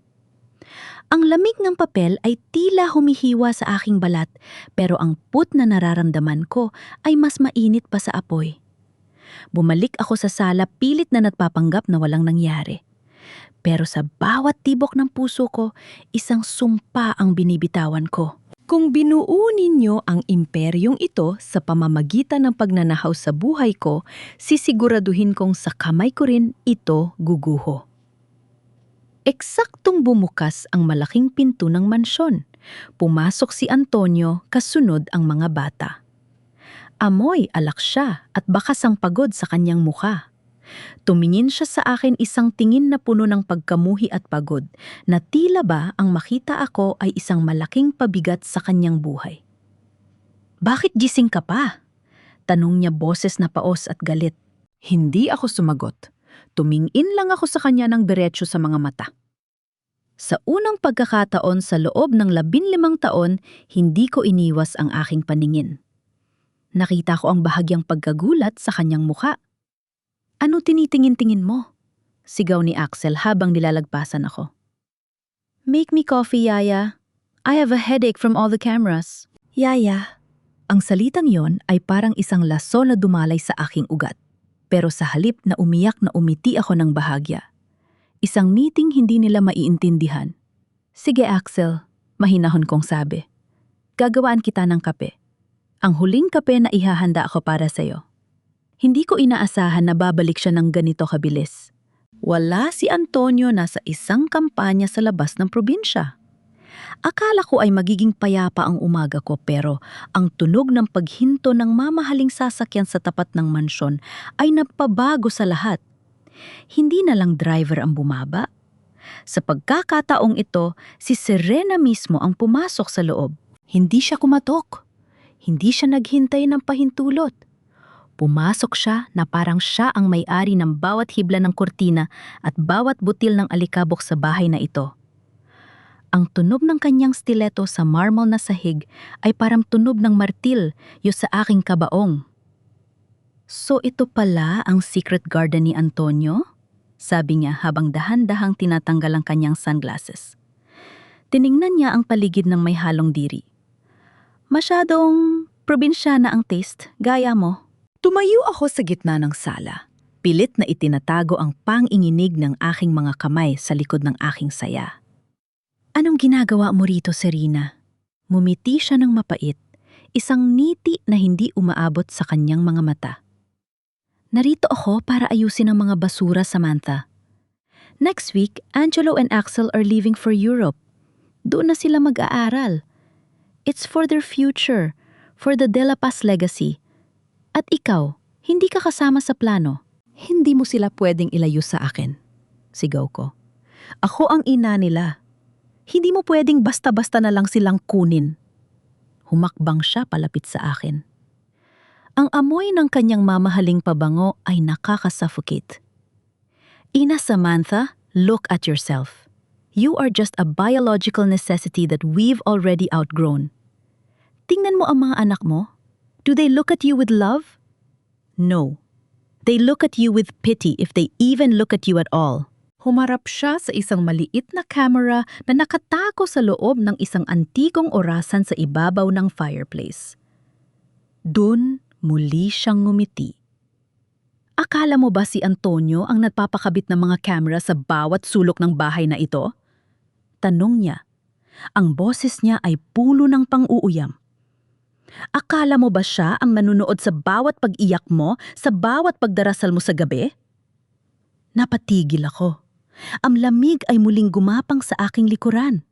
Ang lamig ng papel ay tila humihiwa sa aking balat pero ang put na nararamdaman ko ay mas mainit pa sa apoy. Bumalik ako sa sala pilit na nagpapanggap na walang nangyari. Pero sa bawat tibok ng puso ko, isang sumpa ang binibitawan ko. Kung binuo ninyo ang imperyong ito sa pamamagitan ng pagnanahaw sa buhay ko, sisiguraduhin kong sa kamay ko rin ito guguho. Eksaktong bumukas ang malaking pinto ng mansyon. Pumasok si Antonio, kasunod ang mga bata. Amoy alak siya at bakas ang pagod sa kanyang mukha. Tumingin siya sa akin isang tingin na puno ng pagkamuhi at pagod, na tila ba ang makita ako ay isang malaking pabigat sa kanyang buhay. Bakit gising ka pa? Tanong niya boses na paos at galit. Hindi ako sumagot. Tumingin lang ako sa kanya ng diretsyo sa mga mata. Sa unang pagkakataon sa loob ng 15 taon, hindi ko iniwas ang aking paningin. Nakita ko ang bahagyang pagkagulat sa kanyang mukha. Ano tinitingin-tingin mo? Sigaw ni Axel habang nilalagpasan ako. Make me coffee, Yaya. I have a headache from all the cameras. Yaya. Ang salitang yon ay parang isang laso na dumalay sa aking ugat. Pero sa halip na umiyak na umiti ako ng bahagya. Isang meeting hindi nila maiintindihan. Sige Axel, mahinahon kong sabi. Gagawaan kita ng kape. Ang huling kape na ihahanda ako para sa'yo. Hindi ko inaasahan na babalik siya ng ganito kabilis. Wala si Antonio nasa isang kampanya sa labas ng probinsya. Akala ko ay magiging payapa ang umaga ko pero ang tunog ng paghinto ng mamahaling sasakyan sa tapat ng mansyon ay nagpabago sa lahat. Hindi na lang driver ang bumaba. Sa pagkakataong ito, si Serena mismo ang pumasok sa loob. Hindi siya kumatok. Hindi siya naghintay ng pahintulot. Pumasok siya na parang siya ang may-ari ng bawat hibla ng kurtina at bawat butil ng alikabok sa bahay na ito. Ang tunog ng kanyang stiletto sa marble na sahig ay parang tunog ng martil sa aking kabaong. So ito pala ang secret garden ni Antonio? Sabi niya habang dahan-dahang tinatanggal ang kanyang sunglasses. Tiningnan niya ang paligid ng may halong diri. Masyadong probinsyana ang taste, gaya mo. Tumayo ako sa gitna ng sala. Pilit na itinatago ang panginginig ng aking mga kamay sa likod ng aking saya. Anong ginagawa mo rito, Serena? Mumiti siya ng mapait, isang ngiti na hindi umaabot sa kanyang mga mata. Narito ako para ayusin ang mga basura, Samantha. Next week, Angelo and Axel are leaving for Europe. Doon na sila mag-aaral. It's for their future, for the De La Paz legacy. At ikaw, hindi ka kasama sa plano. Hindi mo sila pwedeng ilayo sa akin. Sigaw ko. Ako ang ina nila. Hindi mo pwedeng basta-basta na lang silang kunin. Humakbang siya palapit sa akin. Ang amoy ng kanyang mamahaling pabango ay nakakasuffocate. Ina Samantha, look at yourself. You are just a biological necessity that we've already outgrown. Tingnan mo ang mga anak mo. Do they look at you with love? No. They look at you with pity if they even look at you at all. Humarap siya sa isang maliit na camera na nakatago sa loob ng isang antikong orasan sa ibabaw ng fireplace. Doon, muli siyang ngumiti. Akala mo ba si Antonio ang nagpapakabit ng mga camera sa bawat sulok ng bahay na ito? Tanong niya. Ang boses niya ay pulo ng pang-uuyam. Akala mo ba siya ang manunood sa bawat pag-iyak mo, sa bawat pagdarasal mo sa gabi? Napatigil ako. Ang lamig ay muling gumapang sa aking likuran.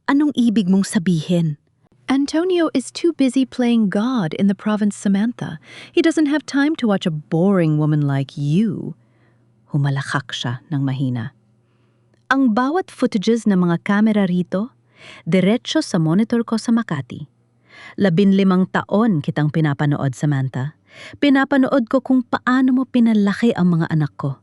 Anong ibig mong sabihin? Antonio is too busy playing God in the province Samantha. He doesn't have time to watch a boring woman like you. Humalakak siya ng mahina. Ang bawat footages ng mga kamera rito, diretso sa monitor ko sa Makati. 15 taon kitang pinapanood, Samantha. Pinapanood ko kung paano mo pinalaki ang mga anak ko.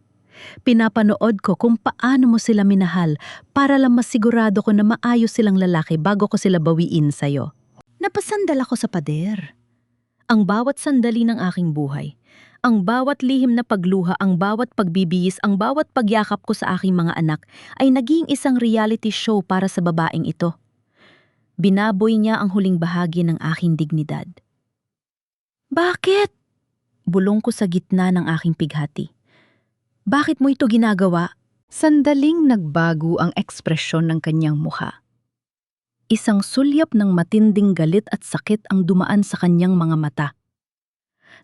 Pinapanood ko kung paano mo sila minahal para lang masigurado ko na maayos silang lalaki bago ko sila bawiin sa'yo. Napasandal ako sa pader. Ang bawat sandali ng aking buhay, ang bawat lihim na pagluha, ang bawat pagbibihis, ang bawat pagyakap ko sa aking mga anak ay naging isang reality show para sa babaeng ito. Binaboy niya ang huling bahagi ng aking dignidad. Bakit? Bulong ko sa gitna ng aking pighati. Bakit mo ito ginagawa? Sandaling nagbago ang ekspresyon ng kanyang mukha. Isang sulyap ng matinding galit at sakit ang dumaan sa kanyang mga mata.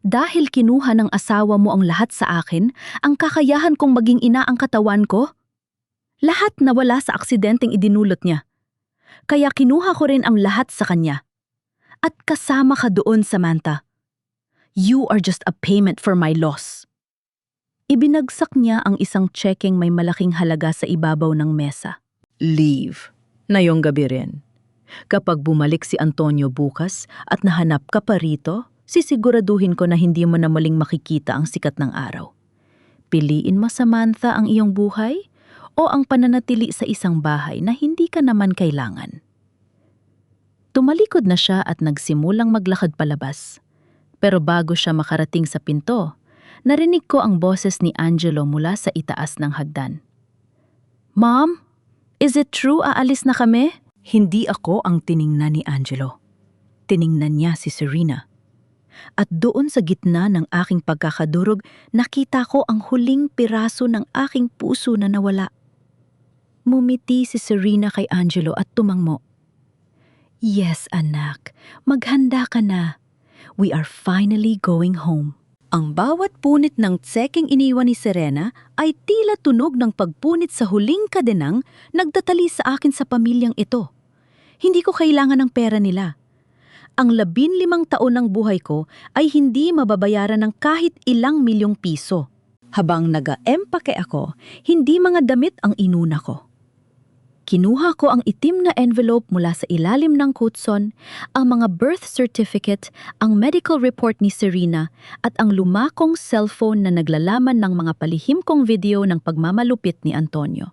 Dahil kinuha ng asawa mo ang lahat sa akin, ang kakayahan kong maging ina ang katawan ko? Lahat nawala sa aksidenteng idinulot niya. Kaya kinuha ko rin ang lahat sa kanya. At kasama ka doon, Samantha. You are just a payment for my loss. Ibinagsak niya ang isang tsekeng may malaking halaga sa ibabaw ng mesa. Leave. Ngayong gabi rin. Kapag bumalik si Antonio bukas at nahanap ka pa rito, sisiguraduhin ko na hindi mo na muling makikita ang sikat ng araw. Piliin mo, Samantha, ang iyong buhay o ang pananatili sa isang bahay na hindi ka naman kailangan. Tumalikod na siya at nagsimulang maglakad palabas. Pero bago siya makarating sa pinto, narinig ko ang boses ni Angelo mula sa itaas ng hagdan. Mom, is it true aalis na kami? Hindi ako ang tiningnan ni Angelo. Tiningnan niya si Serena. At doon sa gitna ng aking pagkakadurog, nakita ko ang huling piraso ng aking puso na nawala. Mumiti si Serena kay Angelo at tumangmo. Yes, anak. Maghanda ka na. We are finally going home. Ang bawat punit ng tseking iniwan ni Serena ay tila tunog ng pagpunit sa huling kadenang nagtatali sa akin sa pamilyang ito. Hindi ko kailangan ng pera nila. Ang 15 taon ng buhay ko ay hindi mababayaran ng kahit ilang milyong piso. Habang nag-empake ako, hindi mga damit ang inuna ko. Kinuha ko ang itim na envelope mula sa ilalim ng kutson, ang mga birth certificate, ang medical report ni Serena, at ang lumakong cellphone na naglalaman ng mga palihim kong video ng pagmamalupit ni Antonio.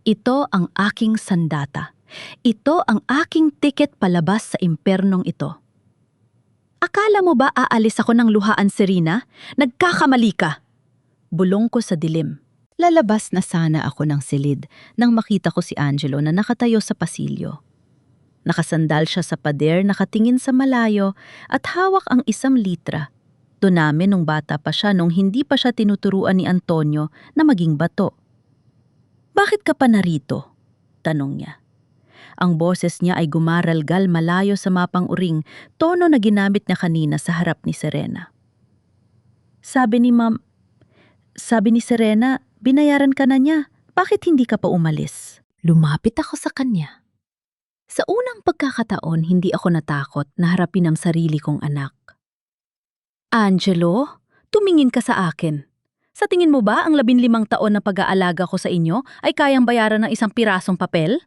Ito ang aking sandata. Ito ang aking tiket palabas sa impernong ito. Akala mo ba aalis ako ng luhaan, Serena? Nagkakamali ka! Bulong ko sa dilim. Lalabas na sana ako ng silid nang makita ko si Angelo na nakatayo sa pasilyo. Nakasandal siya sa pader, nakatingin sa malayo at hawak ang 1 litra. Doon namin nung bata pa siya nung hindi pa siya tinuturuan ni Antonio na maging bato. Bakit ka pa narito? Tanong niya. Ang boses niya ay gumaralgal malayo sa mapang uring, tono na ginamit niya kanina sa harap ni Serena. Sabi ni Serena, binayaran ka na niya. Bakit hindi ka pa umalis? Lumapit ako sa kanya. Sa unang pagkakataon, hindi ako natakot na harapin ang sarili kong anak. Angelo, tumingin ka sa akin. Sa tingin mo ba ang 15 taon na pag-aalaga ko sa inyo ay kayang bayaran ng 1 pirasong papel?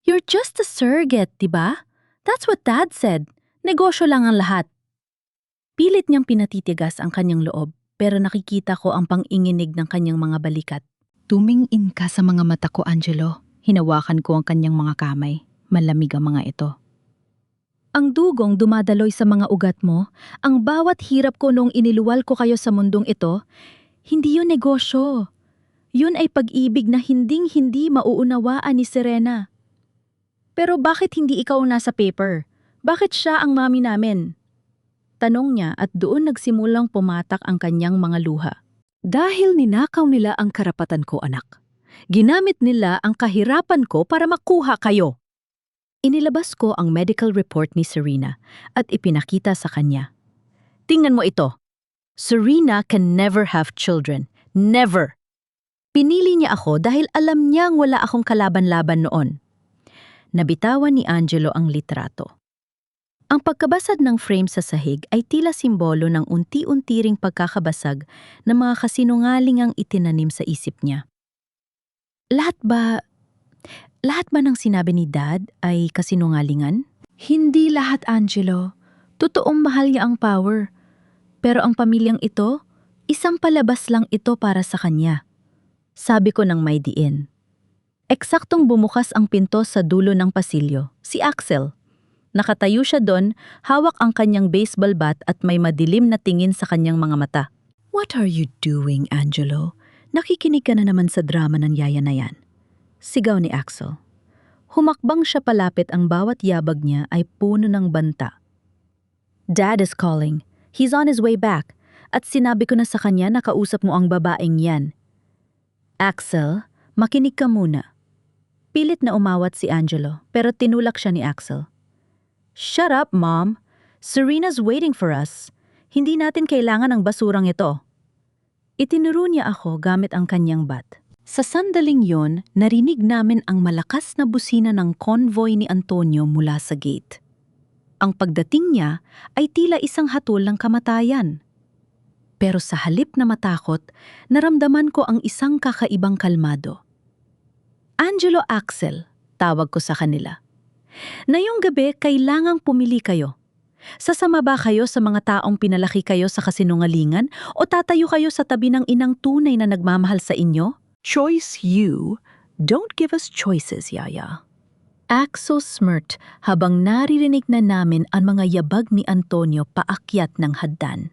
You're just a surrogate, diba? That's what Dad said. Negosyo lang ang lahat. Pilit niyang pinatitigas ang kanyang loob, pero nakikita ko ang panginginig ng kanyang mga balikat. Tumingin ka sa mga mata ko, Angelo. Hinawakan ko ang kanyang mga kamay. Malamig ang mga ito. Ang dugong dumadaloy sa mga ugat mo, ang bawat hirap ko noong iniluwal ko kayo sa mundong ito, hindi yun negosyo. Yun ay pag-ibig na hinding-hindi mauunawaan ni Serena. Pero bakit hindi ikaw nasa paper? Bakit siya ang mami namin? Tanong niya at doon nagsimulang pumatak ang kanyang mga luha. Dahil ninakaw nila ang karapatan ko, anak. Ginamit nila ang kahirapan ko para makuha kayo. Inilabas ko ang medical report ni Serena at ipinakita sa kanya. Tingnan mo ito. Serena can never have children. Never. Pinili niya ako dahil alam niyang wala akong kalaban-laban noon. Nabitawan ni Angelo ang litrato. Ang pagkabasag ng frame sa sahig ay tila simbolo ng unti-unti ring pagkakabasag ng mga kasinungalingang itinanim sa isip niya. Lahat ba ng sinabi ni Dad ay kasinungalingan? Hindi lahat, Angelo. Totoong mahal niya ang power. Pero ang pamilyang ito, isang palabas lang ito para sa kanya. Sabi ko ng may diin. Eksaktong bumukas ang pinto sa dulo ng pasilyo, si Axel. Nakatayo siya doon, hawak ang kanyang baseball bat at may madilim na tingin sa kanyang mga mata. What are you doing, Angelo? Nakikinig ka na naman sa drama ng yaya na yan. Sigaw ni Axel. Humakbang siya palapit, ang bawat yabag niya ay puno ng banta. Dad is calling. He's on his way back. At sinabi ko na sa kanya na kausap mo ang babaeng yan. Axel, makinig ka muna. Pilit na umawat si Angelo, pero tinulak siya ni Axel. Shut up, Mom. Serena's waiting for us. Hindi natin kailangan ng basurang ito. Itinuro niya ako gamit ang kanyang bat. Sa sandaling yon, narinig namin ang malakas na busina ng convoy ni Antonio mula sa gate. Ang pagdating niya ay tila isang hatol ng kamatayan. Pero sa halip na matakot, naramdaman ko ang isang kakaibang kalmado. Angelo, Axel, tawag ko sa kanila. Ngayong gabi, kailangang pumili kayo. Sasama ba kayo sa mga taong pinalaki kayo sa kasinungalingan o tatayo kayo sa tabi ng inang tunay na nagmamahal sa inyo? Choice you. Don't give us choices, Yaya. Axel smirked habang naririnig na namin ang mga yabag ni Antonio paakyat ng hagdan.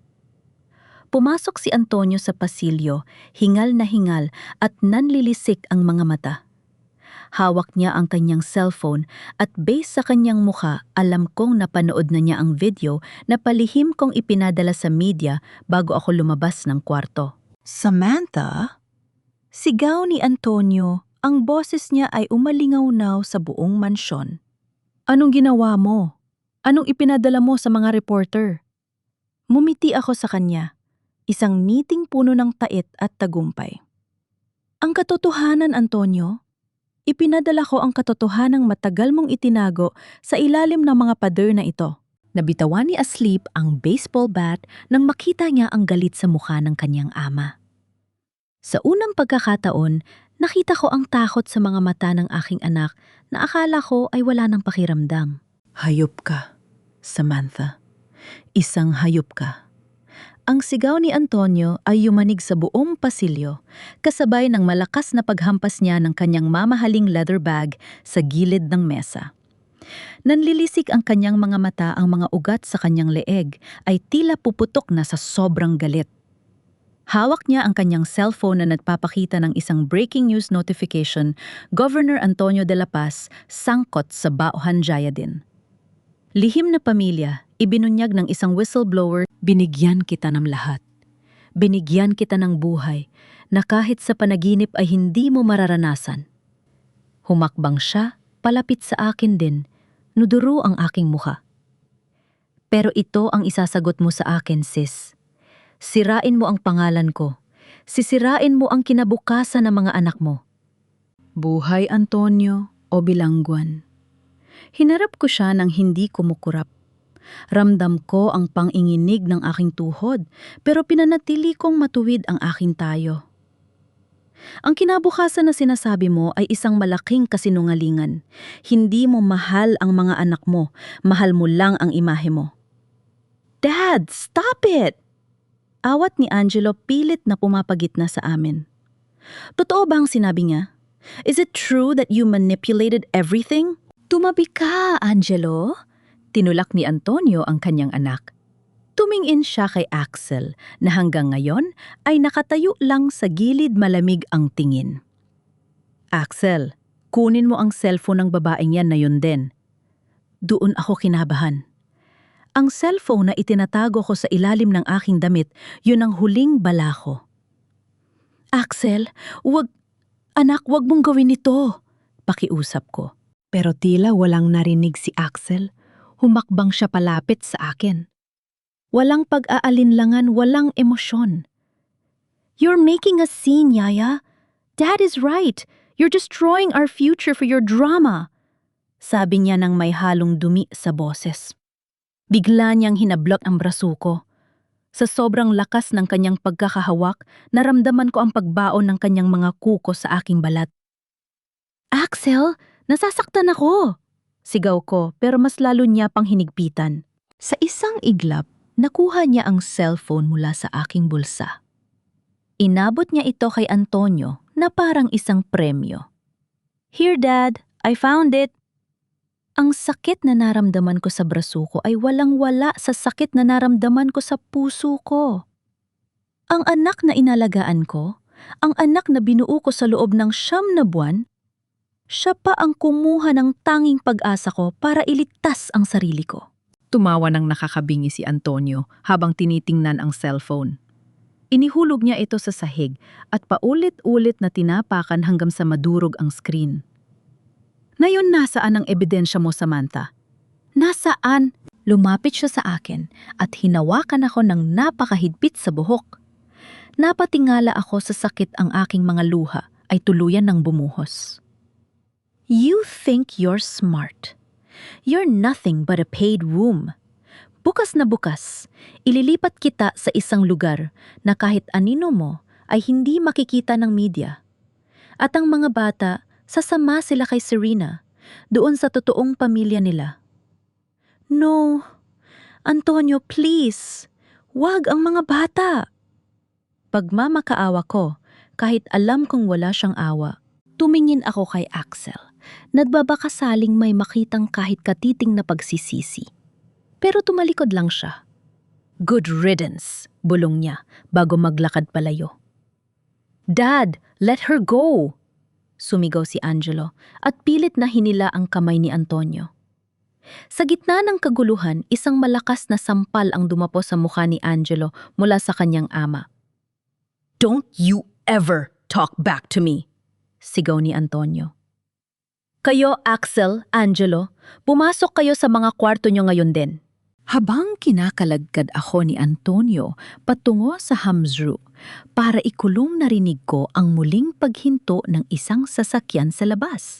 Pumasok si Antonio sa pasilyo, hingal na hingal at nanlilisik ang mga mata. Hawak niya ang kanyang cellphone at base sa kanyang mukha, alam kong napanood na niya ang video na palihim kong ipinadala sa media bago ako lumabas ng kwarto. Samantha? Sigaw ni Antonio, ang boses niya ay umalingaw-naw sa buong mansyon. Anong ginawa mo? Anong ipinadala mo sa mga reporter? Mumiti ako sa kanya, isang ngiting puno ng tait at tagumpay. Ang katotohanan, Antonio, ipinadala ko ang katotohanang matagal mong itinago sa ilalim ng mga pader na ito. Nabitawan ni Asleep ang baseball bat nang makita niya ang galit sa mukha ng kanyang ama. Sa unang pagkakataon, nakita ko ang takot sa mga mata ng aking anak na akala ko ay wala ng pakiramdam. Hayop ka, Samantha. Isang hayop ka. Ang sigaw ni Antonio ay yumanig sa buong pasilyo, kasabay ng malakas na paghampas niya ng kanyang mamahaling leather bag sa gilid ng mesa. Nanlilisik ang kanyang mga mata, ang mga ugat sa kanyang leeg ay tila puputok na sa sobrang galit. Hawak niya ang kanyang cellphone na nagpapakita ng isang breaking news notification, Governor Antonio de la Paz sangkot sa Bauhan Jayadin. Lihim na pamilya, ibinunyag ng isang whistleblower, binigyan kita ng lahat. Binigyan kita ng buhay na kahit sa panaginip ay hindi mo mararanasan. Humakbang siya, palapit sa akin din, nuduro ang aking mukha. Pero ito ang isasagot mo sa akin, sis. Sirain mo ang pangalan ko. Sisirain mo ang kinabukasan ng mga anak mo. Buhay, Antonio, o bilangguan. Hinarap ko siya nang hindi kumukurap. Ramdam ko ang panginginig ng aking tuhod, pero pinanatili kong matuwid ang aking tayo. Ang kinabukasan na sinasabi mo ay isang malaking kasinungalingan. Hindi mo mahal ang mga anak mo, mahal mo lang ang imahe mo. Dad, stop it! Awat ni Angelo pilit na pumapagitna sa amin. Totoo ba ang sinabi niya? Is it true that you manipulated everything? Tumabi ka, Angelo. Tinulak ni Antonio ang kanyang anak. Tumingin siya kay Axel na hanggang ngayon ay nakatayo lang sa gilid, malamig ang tingin. Axel, kunin mo ang cellphone ng babaeng yan na yun din. Doon ako kinabahan. Ang cellphone na itinatago ko sa ilalim ng aking damit, yun ang huling bala ko. Axel, anak, wag mong gawin ito, pakiusap ko. Pero tila walang narinig si Axel. Humakbang siya palapit sa akin. Walang pag-aalinlangan, walang emosyon. You're making a scene, Yaya. Dad is right. You're destroying our future for your drama. Sabi niya nang may halong dumi sa boses. Bigla niyang hinablot ang braso ko. Sa sobrang lakas ng kanyang pagkakahawak, naramdaman ko ang pagbaon ng kanyang mga kuko sa aking balat. Axel, nasasaktan ako! Sigaw ko, pero mas lalo niya pang hinigpitan. Sa isang iglap, nakuha niya ang cellphone mula sa aking bulsa. Inabot niya ito kay Antonio na parang isang premyo. Here, Dad, I found it. Ang sakit na naramdaman ko sa braso ko ay walang-wala sa sakit na naramdaman ko sa puso ko. Ang anak na inalagaan ko, ang anak na binuo ko sa loob ng 9 na buwan, siya pa ang kumuha ng tanging pag-asa ko para iligtas ang sarili ko. Tumawa ng nakakabingi si Antonio habang tinitingnan ang cellphone. Inihulog niya ito sa sahig at paulit-ulit na tinapakan hanggang sa madurog ang screen. Ngayon nasaan ang ebidensya mo, Samantha? Nasaan? Lumapit siya sa akin at hinawakan ako ng napakahigpit sa buhok. Napatingala ako sa sakit, ang aking mga luha ay tuluyan ng bumuhos. You think you're smart. You're nothing but a paid room. Bukas na bukas, ililipat kita sa isang lugar na kahit anino mo ay hindi makikita ng media. At ang mga bata, sasama sila kay Serena, doon sa totoong pamilya nila. No, Antonio, please, wag ang mga bata. Pagmamakaawa ko, kahit alam kong wala siyang awa, tumingin ako kay Axel. Nagbabakasaling may makitang kahit katiting na pagsisisi. Pero tumalikod lang siya. Good riddance, bulong niya bago maglakad palayo. Dad, let her go! Sumigaw si Angelo at pilit na hinila ang kamay ni Antonio. Sa gitna ng kaguluhan, isang malakas na sampal ang dumapo sa mukha ni Angelo mula sa kanyang ama. Don't you ever talk back to me! Sigaw ni Antonio. Kayo, Axel, Angelo, pumasok kayo sa mga kwarto nyo ngayon din. Habang kinakalagkad ako ni Antonio patungo sa hamzru para ikulong, narinig ko ang muling paghinto ng isang sasakyan sa labas.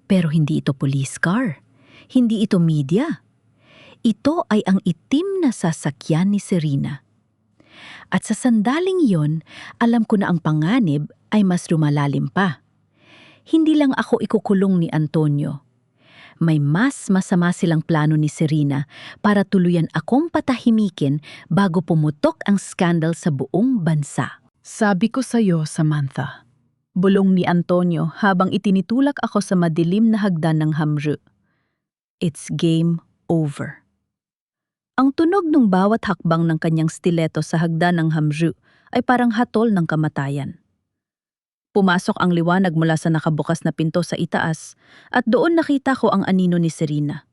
Pero hindi ito police car, hindi ito media. Ito ay ang itim na sasakyan ni Serena. At sa sandaling iyon, alam ko na ang panganib ay mas lumalalim pa. Hindi lang ako ikukulong ni Antonio. May mas masama silang plano ni Serena para tuluyan akong patahimikin bago pumutok ang skandal sa buong bansa. Sabi ko sa'yo, Samantha. Bulong ni Antonio habang itinitulak ako sa madilim na hagdan ng hamru. It's game over. Ang tunog ng bawat hakbang ng kanyang stiletto sa hagdan ng hamru ay parang hatol ng kamatayan. Pumasok ang liwanag mula sa nakabukas na pinto sa itaas at doon nakita ko ang anino ni Serena.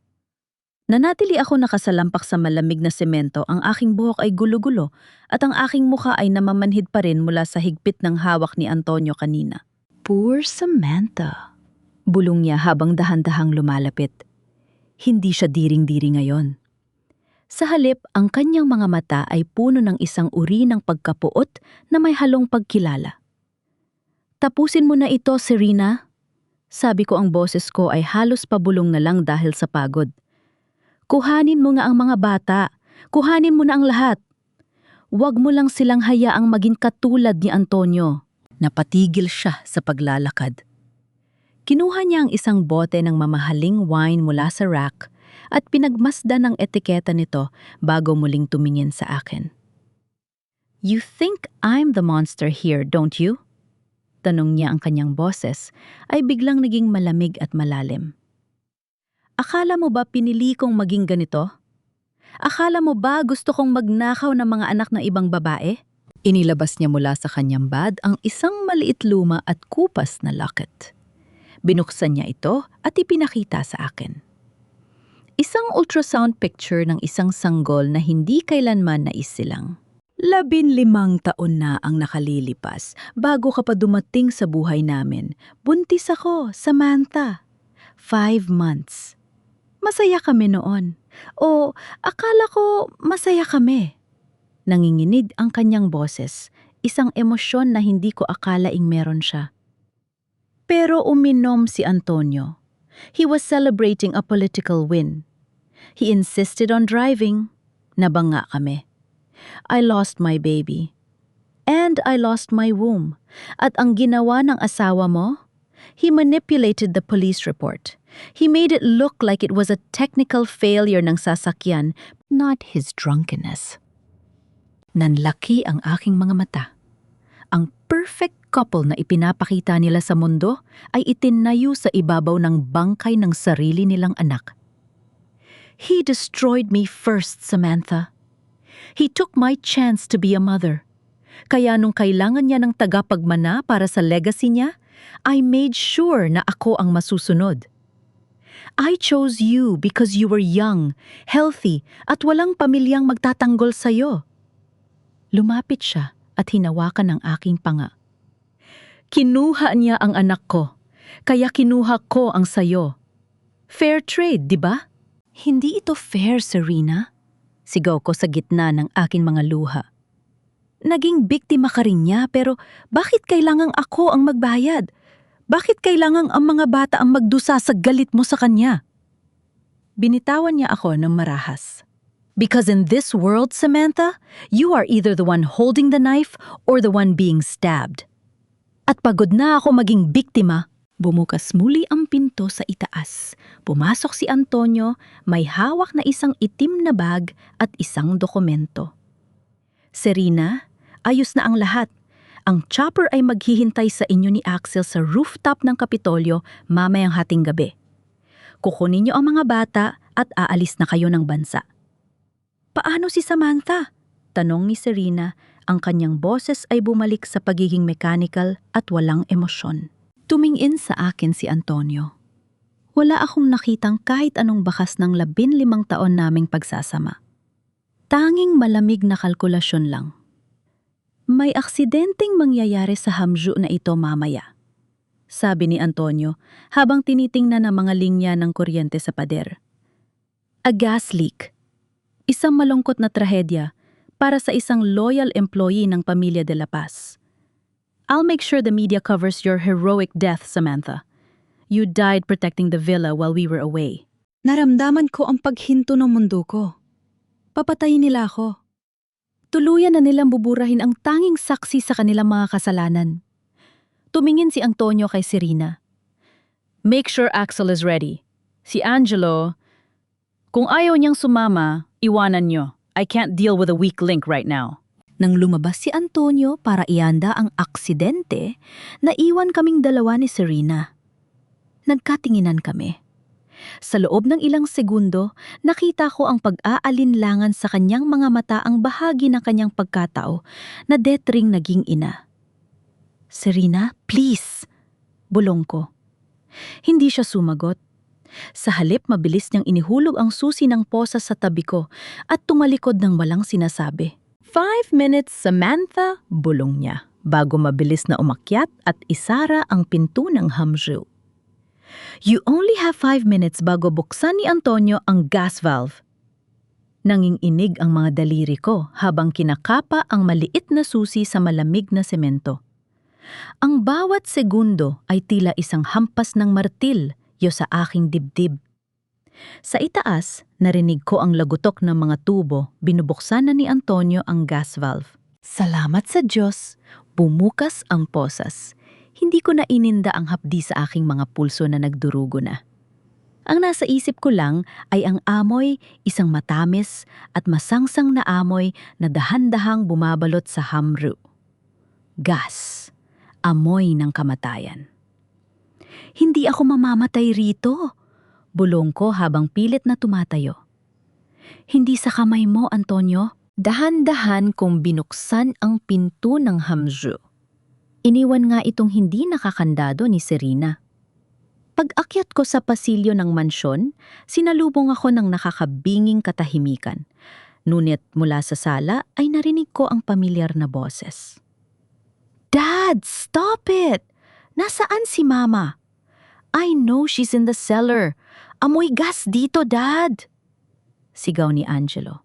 Nanatili ako nakasalampak sa malamig na semento, ang aking buhok ay gulo-gulo at ang aking mukha ay namamanhid pa rin mula sa higpit ng hawak ni Antonio kanina. Poor Samantha, bulong niya habang dahan-dahang lumalapit. Hindi siya diring-diri ngayon. Sa halip, ang kanyang mga mata ay puno ng isang uri ng pagkapuot na may halong pagkilala. Tapusin mo na ito, Serena. Sabi ko, ang boses ko ay halos pabulong na lang dahil sa pagod. Kuhanin mo nga ang mga bata. Kuhanin mo na ang lahat. Huwag mo lang silang hayaang maging katulad ni Antonio. Napatigil siya sa paglalakad. Kinuha niya ang isang bote ng mamahaling wine mula sa rack at pinagmasdan ng etiketa nito bago muling tumingin sa akin. "You think I'm the monster here, don't you?" Tanong niya ang kanyang boses ay biglang naging malamig at malalim. "Akala mo ba pinili kong maging ganito? Akala mo ba gusto kong magnakaw ng mga anak ng ibang babae?" Inilabas niya mula sa kanyang bag ang isang maliit luma at kupas na locket. Binuksan niya ito at ipinakita sa akin. Isang ultrasound picture ng isang sanggol na hindi kailanman naisilang. 15 taon na ang nakalilipas bago ka pa dumating sa buhay namin. Buntis ako, Samantha. 5 months. Masaya kami noon. O akala ko masaya kami. Nanginginig ang kanyang boses, isang emosyon na hindi ko akalaing meron siya. Pero uminom si Antonio. He was celebrating a political win. He insisted on driving. Nabanga kami. I lost my baby. And I lost my womb. At ang ginawa ng asawa mo? He manipulated the police report. He made it look like it was a technical failure ng sasakyan, not his drunkenness. Nanlaki ang aking mga mata. Ang perfect couple na ipinapakita nila sa mundo ay itinayo sa ibabaw ng bangkay ng sarili nilang anak. He destroyed me first, Samantha. He took my chance to be a mother. Kaya nung kailangan niya ng tagapagmana para sa legacy niya, I made sure na ako ang masusunod. I chose you because you were young, healthy, at walang pamilyang magtatanggol sa'yo. Lumapit siya at hinawakan ang aking panga. Kinuha niya ang anak ko, kaya kinuha ko ang sayo. Fair trade, di ba? Hindi ito fair, Serena. Sigaw ko sa gitna ng aking mga luha. Naging biktima ka rin niya, pero bakit kailangang ako ang magbayad? Bakit kailangang ang mga bata ang magdusa sa galit mo sa kanya? Binitawan niya ako ng marahas. Because in this world, Samantha, you are either the one holding the knife or the one being stabbed. At pagod na ako maging biktima, bumukas muli ang pinto sa itaas. Pumasok si Antonio, may hawak na isang itim na bag at isang dokumento. Serena, ayos na ang lahat. Ang chopper ay maghihintay sa inyo ni Axel sa rooftop ng Kapitolyo mamayang hating gabi. Kukunin niyo ang mga bata at aalis na kayo ng bansa. Paano si Samantha? Tanong ni Serena, ang kanyang boses ay bumalik sa pagiging mechanical at walang emosyon. Tumingin sa akin si Antonio. Wala akong nakitang kahit anong bakas ng 15 taon naming pagsasama. Tanging malamig na kalkulasyon lang. May aksidenteng mangyayari sa Hamju na ito mamaya, sabi ni Antonio habang tinitingnan ang mga linya ng kuryente sa pader. A gas leak. Isang malungkot na trahedya para sa isang loyal employee ng pamilya de la Paz. I'll make sure the media covers your heroic death, Samantha. You died protecting the villa while we were away. Naramdaman ko ang paghinto ng mundo ko. Papatayin nila ako. Tuluyan na nilang buburahin ang tanging saksi sa kanilang mga kasalanan. Tumingin si Antonio kay Serena. Make sure Axel is ready. Si Angelo, kung ayaw niyang sumama, iwanan niyo. I can't deal with a weak link right now. Nang lumabas si Antonio para ianda ang aksidente, naiwan kaming dalawa ni Serena. Nagkatinginan kami. Sa loob ng ilang segundo, nakita ko ang pag-aalinlangan sa kanyang mga mata ang bahagi ng kanyang pagkatao na detring naging ina. Serena, please! Bulong ko. Hindi siya sumagot. Sa halip, mabilis niyang inihulog ang susi ng posa sa tabi ko at tumalikod ng walang sinasabi. 5 minutes, Samantha, bulong niya, bago mabilis na umakyat at isara ang pinto ng Hamju. You only have 5 minutes bago buksan ni Antonio ang gas valve. Nanginginig ang mga daliri ko habang kinakapa ang maliit na susi sa malamig na semento. Ang bawat segundo ay tila isang hampas ng martil sa aking dibdib. Sa itaas, narinig ko ang lagutok ng mga tubo, binubuksan na ni Antonio ang gas valve. Salamat sa Diyos, Bumukas ang posas. Hindi ko na ininda ang hapdi sa aking mga pulso na nagdurugo na. Ang nasa isip ko lang ay ang amoy, isang matamis at masangsang na amoy na dahan-dahang bumabalot sa hamru. Gas. Amoy ng kamatayan. Hindi ako mamamatay rito, bulong ko habang pilit na tumatayo. Hindi sa kamay mo, Antonio. Dahan-dahan kong binuksan ang pinto ng hamru. Iniwan nga itong hindi nakakandado ni Serena. Pag-akyat ko sa pasilyo ng mansyon, sinalubong ako ng nakakabinging katahimikan. Ngunit mula sa sala ay narinig ko ang pamilyar na boses. Dad, stop it! Nasaan si Mama? I know she's in the cellar. Amoy gas dito, Dad! Sigaw ni Angelo.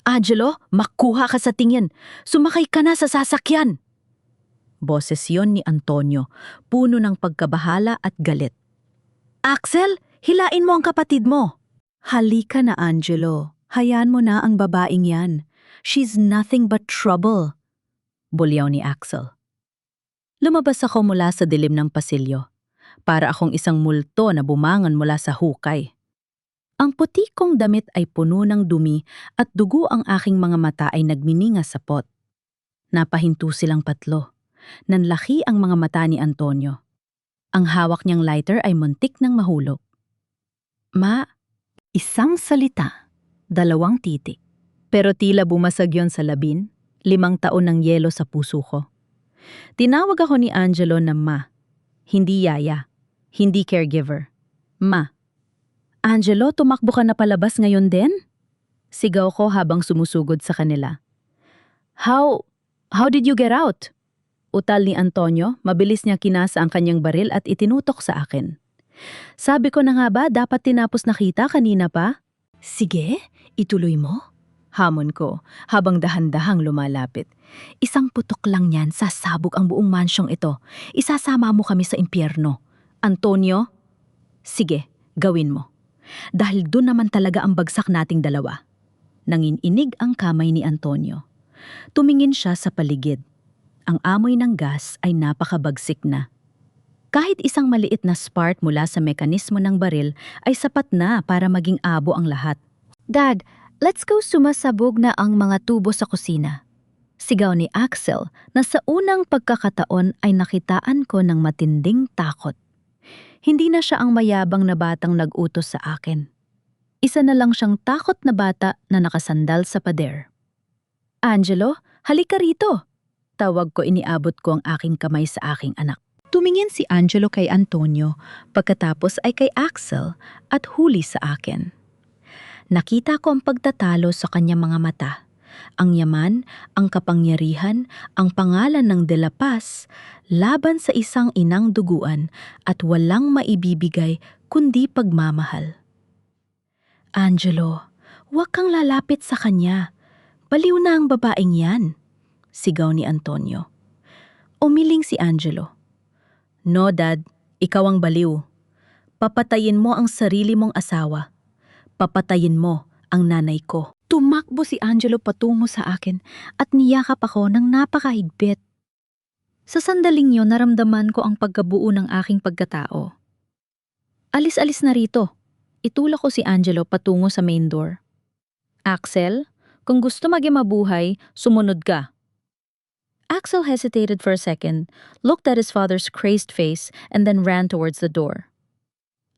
Angelo, makuha ka sa tingin. Sumakay ka na sa sasakyan. Boses yon ni Antonio, puno ng pagkabahala at galit. Axel, hilain mo ang kapatid mo. Halika na, Angelo. Hayaan mo na ang babaeng yan. She's nothing but trouble. Bulyaw ni Axel. Lumabas ako mula sa dilim ng pasilyo. Para akong isang multo na bumangon mula sa hukay. Ang puti kong damit ay puno ng dumi at dugo ang aking mga mata ay nagmininga sa pot. Napahinto silang patlo. Nanlaki ang mga mata ni Antonio. Ang hawak niyang lighter ay muntik ng mahulog. Ma, isang salita, 2 titik. Pero tila bumasag yon sa labin, 5 taon ng yelo sa puso ko. Tinawag ako ni Angelo na Ma. Hindi yaya, hindi caregiver. Ma. Angelo, tumakbo ka na palabas ngayon din? Sigaw ko habang sumusugod sa kanila. How did you get out? Utal ni Antonio, mabilis niya kinasa ang kanyang baril at itinutok sa akin. Sabi ko na nga ba dapat tinapos na kita kanina pa? Sige, ituloy mo. Hamon ko habang dahan-dahang lumalapit. Isang putok lang yan, sasabog ang buong mansyong ito. Isasama mo kami sa impyerno. Antonio? Sige, gawin mo. Dahil doon naman talaga ang bagsak nating dalawa. Nanginginig ang kamay ni Antonio. Tumingin siya sa paligid. Ang amoy ng gas ay napakabagsik na. Kahit isang maliit na spark mula sa mekanismo ng baril ay sapat na para maging abo ang lahat. Dad, let's go, sumasabog na ang mga tubo sa kusina. Sigaw ni Axel na sa unang pagkakataon ay nakitaan ko ng matinding takot. Hindi na siya ang mayabang na batang nag-utos sa akin. Isa na lang siyang takot na bata na nakasandal sa pader. Angelo, halika rito! Tawag ko, iniabot ko ang aking kamay sa aking anak. Tumingin si Angelo kay Antonio, pagkatapos ay kay Axel at huli sa akin. Nakita ko ang pagtatalo sa kanyang mga mata. Ang yaman, ang kapangyarihan, ang pangalan ng De La Paz, laban sa isang inang duguan at walang maibibigay kundi pagmamahal. Angelo, huwag kang lalapit sa kanya. Baliw na ang babaeng yan, sigaw ni Antonio. Umiling si Angelo. No, Dad, ikaw ang baliw. Papatayin mo ang sarili mong asawa. Papatayin mo ang nanay ko. Tumakbo si Angelo patungo sa akin at niyakap ako ng napakahigpit. Sa sandaling yun, naramdaman ko ang pagkabuo ng aking pagkatao. Alis-alis na rito. Itulak ko si Angelo patungo sa main door. Axel, kung gusto maging mabuhay, sumunod ka. Axel hesitated for a second, looked at his father's crazed face, and then ran towards the door.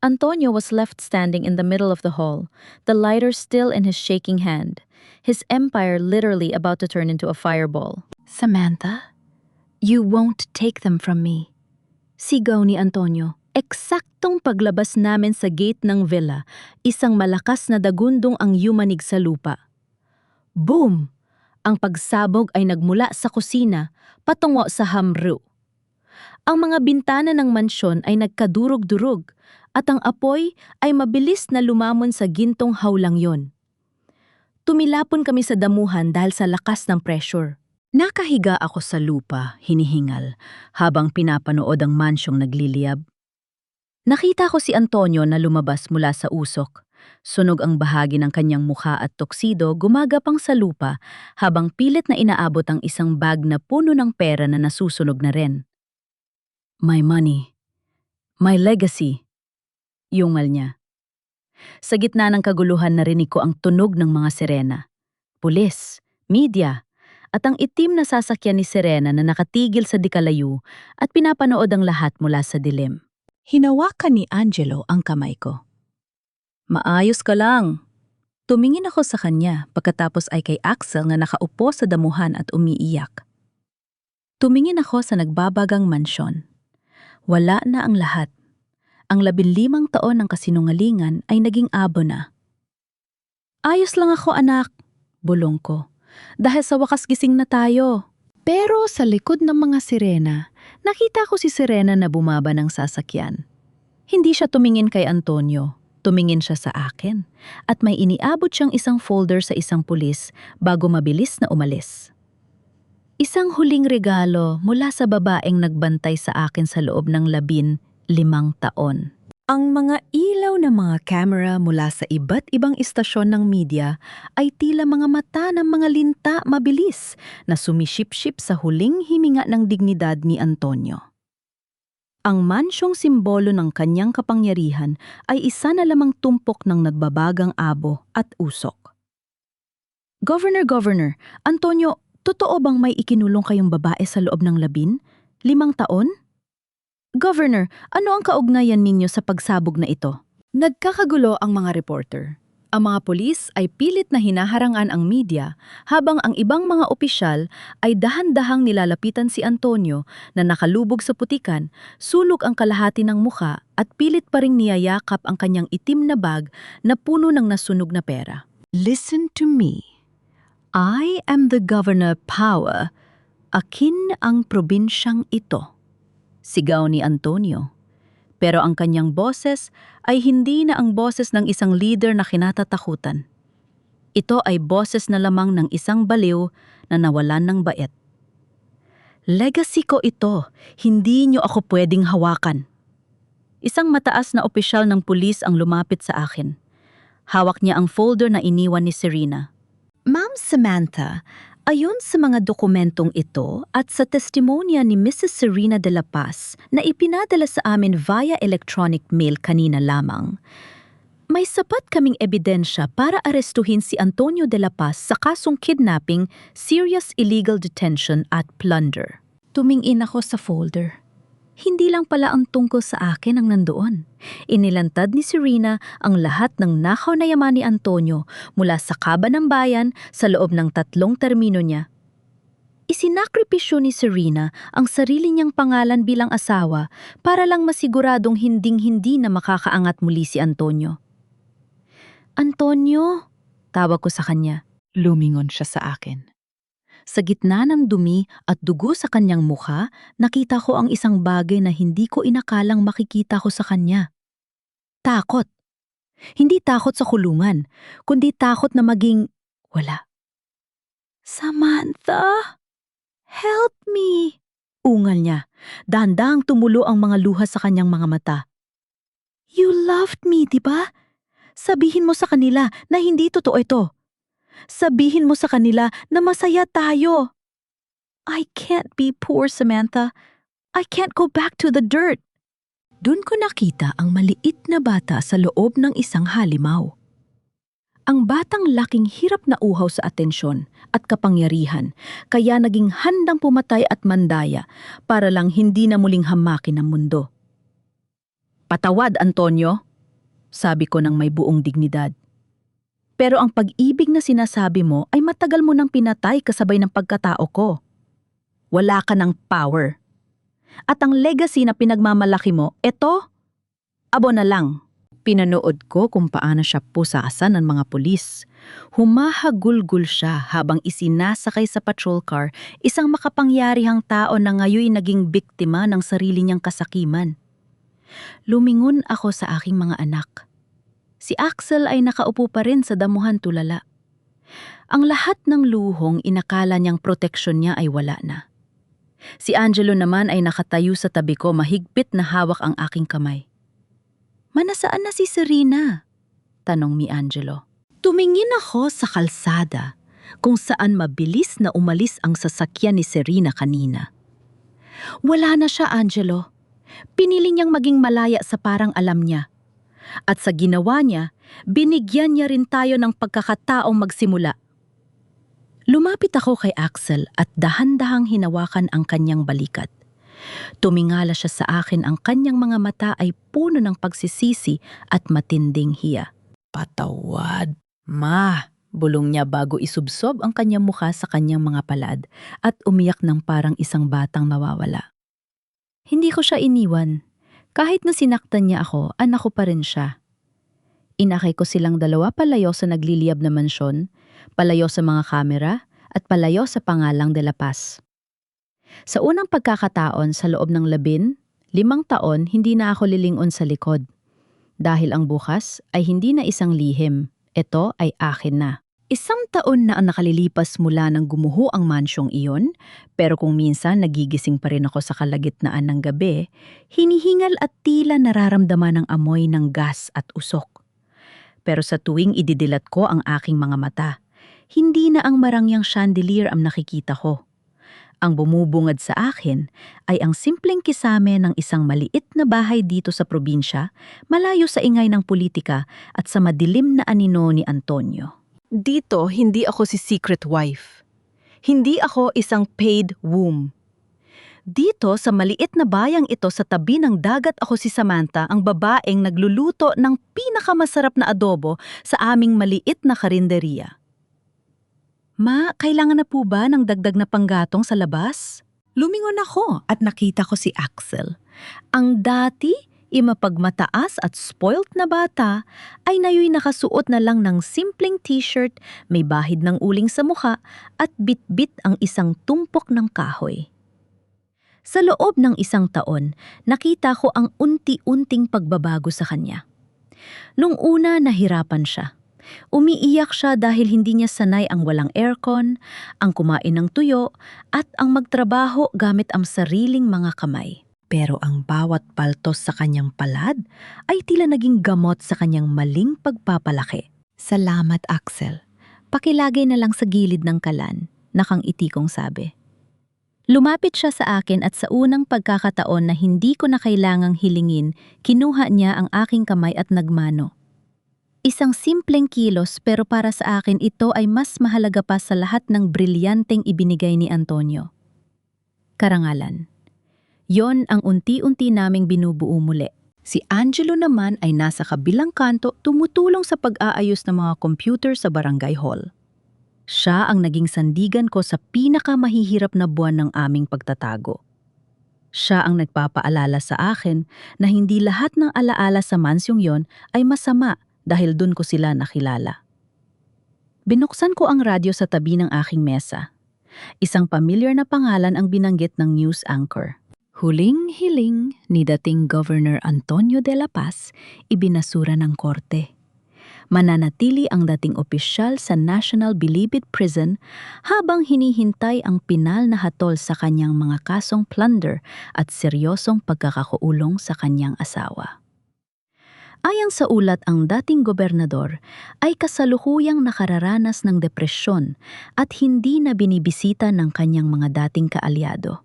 Antonio was left standing in the middle of the hall, the lighter still in his shaking hand, his empire literally about to turn into a fireball. Samantha, you won't take them from me. Sigaw ni Antonio. Eksaktong paglabas namin sa gate ng villa, isang malakas na dagundong ang yumanig sa lupa. Boom! Ang pagsabog ay nagmula sa kusina, patungo sa hamru. Ang mga bintana ng mansyon ay nagkadurog-durog, at ang apoy ay mabilis na lumamon sa gintong hawlang yon. Tumilapon kami sa damuhan dahil sa lakas ng pressure. Nakahiga ako sa lupa, hinihingal, habang pinapanood ang mansyong nagliliyab. Nakita ko si Antonio na lumabas mula sa usok. Sunog ang bahagi ng kanyang mukha at tuksido gumagapang sa lupa habang pilit na inaabot ang isang bag na puno ng pera na nasusunog na rin. My money. My legacy. Yungal niya. Sa gitna ng kaguluhan narinig ko ang tunog ng mga sirena. Pulis, media, at ang itim na sasakyan ni Serena na nakatigil sa dikalayo at pinapanood ang lahat mula sa dilim. Hinawakan ni Angelo ang kamay ko. Maayos ka lang. Tumingin ako sa kanya pagkatapos ay kay Axel na nakaupo sa damuhan at umiiyak. Tumingin ako sa nagbabagang mansyon. Wala na ang lahat. Ang 15 taon ng kasinungalingan ay naging abo na. Ayos lang ako anak, bulong ko. Dahil sa wakas gising na tayo. Pero sa likod ng mga sirena, nakita ko si Serena na bumaba ng sasakyan. Hindi siya tumingin kay Antonio, tumingin siya sa akin. At may iniabot siyang isang folder sa isang pulis bago mabilis na umalis. Isang huling regalo mula sa babaeng nagbantay sa akin sa loob ng 15 taon. Ang mga ilaw ng mga camera mula sa iba't ibang istasyon ng media ay tila mga mata ng mga linta mabilis na sumiship-ship sa huling hininga ng dignidad ni Antonio. Ang mansyong simbolo ng kanyang kapangyarihan ay isa na lamang tumpok ng nagbabagang abo at usok. Governor, Antonio, totoo bang may ikinulong kayong babae sa loob ng 15 taon? Governor, ano ang kaugnayan ninyo sa pagsabog na ito? Nagkakagulo ang mga reporter. Ang mga pulis ay pilit na hinaharangan ang media habang ang ibang mga opisyal ay dahan-dahang nilalapitan si Antonio na nakalubog sa putikan, sulog ang kalahati ng mukha at pilit pa ring niyayakap ang kanyang itim na bag na puno ng nasunog na pera. Listen to me. I am the Governor Power. Akin ang probinsyang ito. Sigaw ni Antonio. Pero ang kanyang boses ay hindi na ang boses ng isang leader na kinatatakutan. Ito ay boses na lamang ng isang baliw na nawalan ng bait. Legacy ko ito, hindi niyo ako pwedeng hawakan. Isang mataas na opisyal ng pulis ang lumapit sa akin. Hawak niya ang folder na iniwan ni Serena. Ma'am Samantha, ayon sa mga dokumentong ito at sa testimonya ni Mrs. Serena de la Paz na ipinadala sa amin via electronic mail kanina lamang, may sapat kaming ebidensya para arestuhin si Antonio de la Paz sa kasong kidnapping, serious illegal detention at plunder. Tumingin ako sa folder. Hindi lang pala ang tungkol sa akin ang nandoon. Inilantad ni Serena ang lahat ng nakaw na yaman ni Antonio mula sa kaba ng bayan sa loob ng 3 termino niya. Isinakripisyo ni Serena ang sarili niyang pangalan bilang asawa para lang masiguradong hinding-hindi na makakaangat muli si Antonio. Antonio, tawag ko sa kanya. Lumingon siya sa akin. Sa gitna ng dumi at dugo sa kanyang mukha, nakita ko ang isang bagay na hindi ko inakalang makikita ko sa kanya. Takot. Hindi takot sa kulungan, kundi takot na maging wala. Samantha, help me! Ungal niya. Dahan-dahang tumulo ang mga luha sa kanyang mga mata. You loved me, di ba? Sabihin mo sa kanila na hindi totoo ito. Sabihin mo sa kanila na masaya tayo. I can't be poor, Samantha. I can't go back to the dirt. Doon ko nakita ang maliit na bata sa loob ng isang halimaw. Ang batang laking hirap na uhaw sa atensyon at kapangyarihan, kaya naging handang pumatay at mandaya para lang hindi na muling hamakin ang mundo. Patawad, Antonio, sabi ko ng may buong dignidad. Pero ang pag-ibig na sinasabi mo ay matagal mo nang pinatay kasabay ng pagkatao ko. Wala ka ng power. At ang legacy na pinagmamalaki mo, eto, abo na lang. Pinanood ko kung paano siya pusasan ng mga pulis. Humahagulgul siya habang isinasakay sa patrol car isang makapangyarihang tao na ngayon naging biktima ng sarili niyang kasakiman. Lumingon ako sa aking mga anak. Si Axel ay nakaupo pa rin sa damuhan tulala. Ang lahat ng luhong inakala niyang proteksyon niya ay wala na. Si Angelo naman ay nakatayo sa tabi ko, mahigpit na hawak ang aking kamay. Manasaan na si Serena? Tanong ni Angelo. Tumingin ako sa kalsada kung saan mabilis na umalis ang sasakyan ni Serena kanina. Wala na siya, Angelo. Pinili niyang maging malaya sa parang alam niya. At sa ginawa niya, binigyan niya rin tayo ng pagkakataong magsimula. Lumapit ako kay Axel at dahan-dahang hinawakan ang kanyang balikat. Tumingala siya sa akin, ang kanyang mga mata ay puno ng pagsisisi at matinding hiya. Patawad, Ma. Bulong niya bago isubsob ang kanyang mukha sa kanyang mga palad at umiyak ng parang isang batang nawawala. Hindi ko siya iniwan. Kahit na sinaktan niya ako, anak ko pa rin siya. Inakay ko silang dalawa palayo sa nagliliyab na mansyon, palayo sa mga kamera, at palayo sa pangalang De La Paz. Sa unang pagkakataon sa loob ng 15 taon, hindi na ako lilingon sa likod. Dahil ang bukas ay hindi na isang lihim, ito ay akin na. 1 taon na ang nakalilipas mula nang gumuho ang mansyong iyon, pero kung minsan nagigising pa rin ako sa kalagitnaan ng gabi, hinihingal at tila nararamdaman ang amoy ng gas at usok. Pero sa tuwing ididilat ko ang aking mga mata, hindi na ang marangyang chandelier ang nakikita ko. Ang bumubungad sa akin ay ang simpleng kisame ng isang maliit na bahay dito sa probinsya, malayo sa ingay ng politika at sa madilim na anino ni Antonio. Dito, hindi ako si secret wife. Hindi ako isang paid womb. Dito, sa maliit na bayang ito sa tabi ng dagat, ako si Samantha, ang babaeng nagluluto ng pinakamasarap na adobo sa aming maliit na karinderya. Ma, kailangan na po ba ng dagdag na panggatong sa labas? Lumingon ako at nakita ko si Axel. Ang dati mapagmataas at spoilt na bata ay ngayon nakasuot na lang ng simpleng t-shirt, may bahid ng uling sa mukha at bit-bit ang isang tumpok ng kahoy. Sa loob ng 1 taon, nakita ko ang unti-unting pagbabago sa kanya. Nung una, nahirapan siya. Umiiyak siya dahil hindi niya sanay ang walang aircon, ang kumain ng tuyo, at ang magtrabaho gamit ang sariling mga kamay. Pero ang bawat paltos sa kanyang palad ay tila naging gamot sa kanyang maling pagpapalaki. Salamat, Axel. Pakilagay na lang sa gilid ng kalan, nakangiti kong sabi. Lumapit siya sa akin at sa unang pagkakataon na hindi ko na kailangang hilingin, kinuha niya ang aking kamay at nagmano. Isang simpleng kilos, pero para sa akin ito ay mas mahalaga pa sa lahat ng brilyanteng ibinigay ni Antonio. Karangalan. Yon ang unti-unti naming binubuo muli. Si Angelo naman ay nasa kabilang kanto, tumutulong sa pag-aayos ng mga computer sa barangay hall. Siya ang naging sandigan ko sa pinakamahihirap na buwan ng aming pagtatago. Siya ang nagpapaalala sa akin na hindi lahat ng alaala sa mansyong yon ay masama dahil dun ko sila nakilala. Binuksan ko ang radyo sa tabi ng aking mesa. Isang pamilyar na pangalan ang binanggit ng news anchor. Huling-hiling ni dating Governor Antonio de la Paz, ibinasura ng korte. Mananatili ang dating opisyal sa National Bilibid Prison habang hinihintay ang pinal na hatol sa kanyang mga kasong plunder at seryosong pagkakakulong sa kanyang asawa. Ayon sa ulat, ang dating gobernador ay kasalukuyang nakararanas ng depresyon at hindi na binibisita ng kanyang mga dating kaalyado.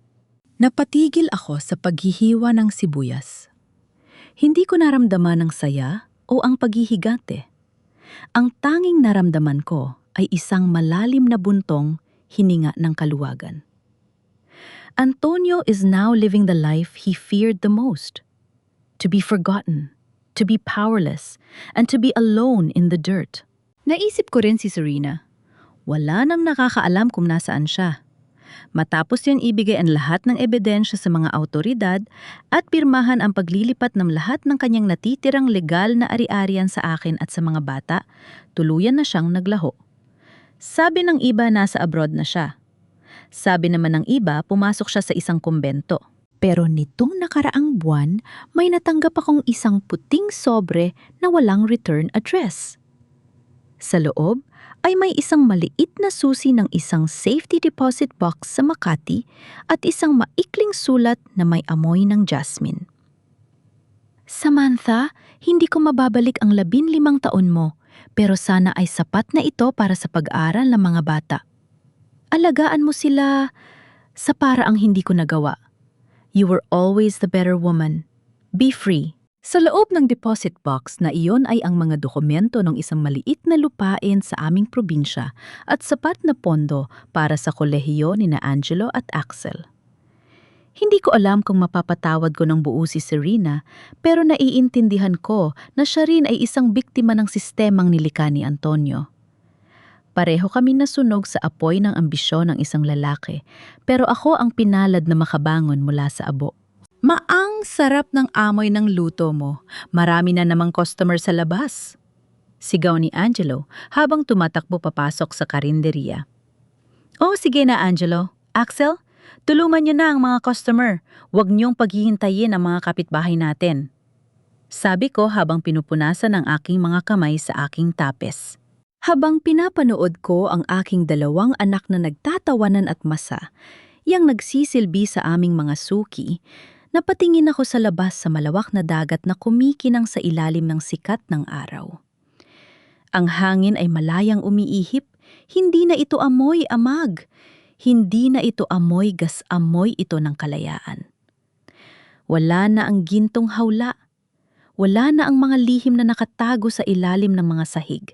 Napatigil ako sa paghihiwa ng sibuyas. Hindi ko naramdaman ang saya o ang paghihigante. Ang tanging naramdaman ko ay isang malalim na buntong hininga ng kaluwagan. Antonio is now living the life he feared the most. To be forgotten, to be powerless, and to be alone in the dirt. Naisip ko rin si Serena. Wala nang nakakaalam kung nasaan siya. Matapos yun ibigay ang lahat ng ebidensya sa mga autoridad at pirmahan ang paglilipat ng lahat ng kanyang natitirang legal na ari-arian sa akin at sa mga bata, tuluyan na siyang naglaho. Sabi ng iba nasa abroad na siya. Sabi naman ng iba pumasok siya sa isang kumbento. Pero nitong nakaraang buwan, may natanggap akong isang puting sobre na walang return address. Sa loob ay may isang maliit na susi ng isang safety deposit box sa Makati at isang maikling sulat na may amoy ng jasmine. Samantha, Hindi ko mababalik ang 15 taon mo, pero sana ay sapat na ito para sa pag-aral ng mga bata. Alagaan mo sila sa paraang hindi ko nagawa. You were always the better woman. Be free. Sa loob ng deposit box na iyon ay ang mga dokumento ng isang maliit na lupain sa aming probinsya at sapat na pondo para sa kolehiyo ni na Angelo at Axel. Hindi ko alam kung mapapatawad ko ng buo si Serena, pero naiintindihan ko na siya rin ay isang biktima ng sistemang nilikha ni Antonio. Pareho kami nasunog sa apoy ng ambisyon ng isang lalaki, pero ako ang pinalad na makabangon mula sa abo. Maang sarap ng amoy ng luto mo. Marami na namang customer sa labas. Sigaw ni Angelo habang tumatakbo papasok sa karinderya. Oh, sige na Angelo. Axel, tulungan niyo na ang mga customer. Huwag niyong paghihintayin ang mga kapitbahay natin. Sabi ko habang pinupunasan ang aking mga kamay sa aking tapes. Habang pinapanood ko ang aking 2 anak na nagtatawanan at masa, yang nagsisilbi sa aming mga suki, napatingin ako sa labas sa malawak na dagat na kumikinang sa ilalim ng sikat ng araw. Ang hangin ay malayang umiihip, hindi na ito amoy amag. Hindi na ito amoy gas, amoy ito ng kalayaan. Wala na ang gintong hawla. Wala na ang mga lihim na nakatago sa ilalim ng mga sahig.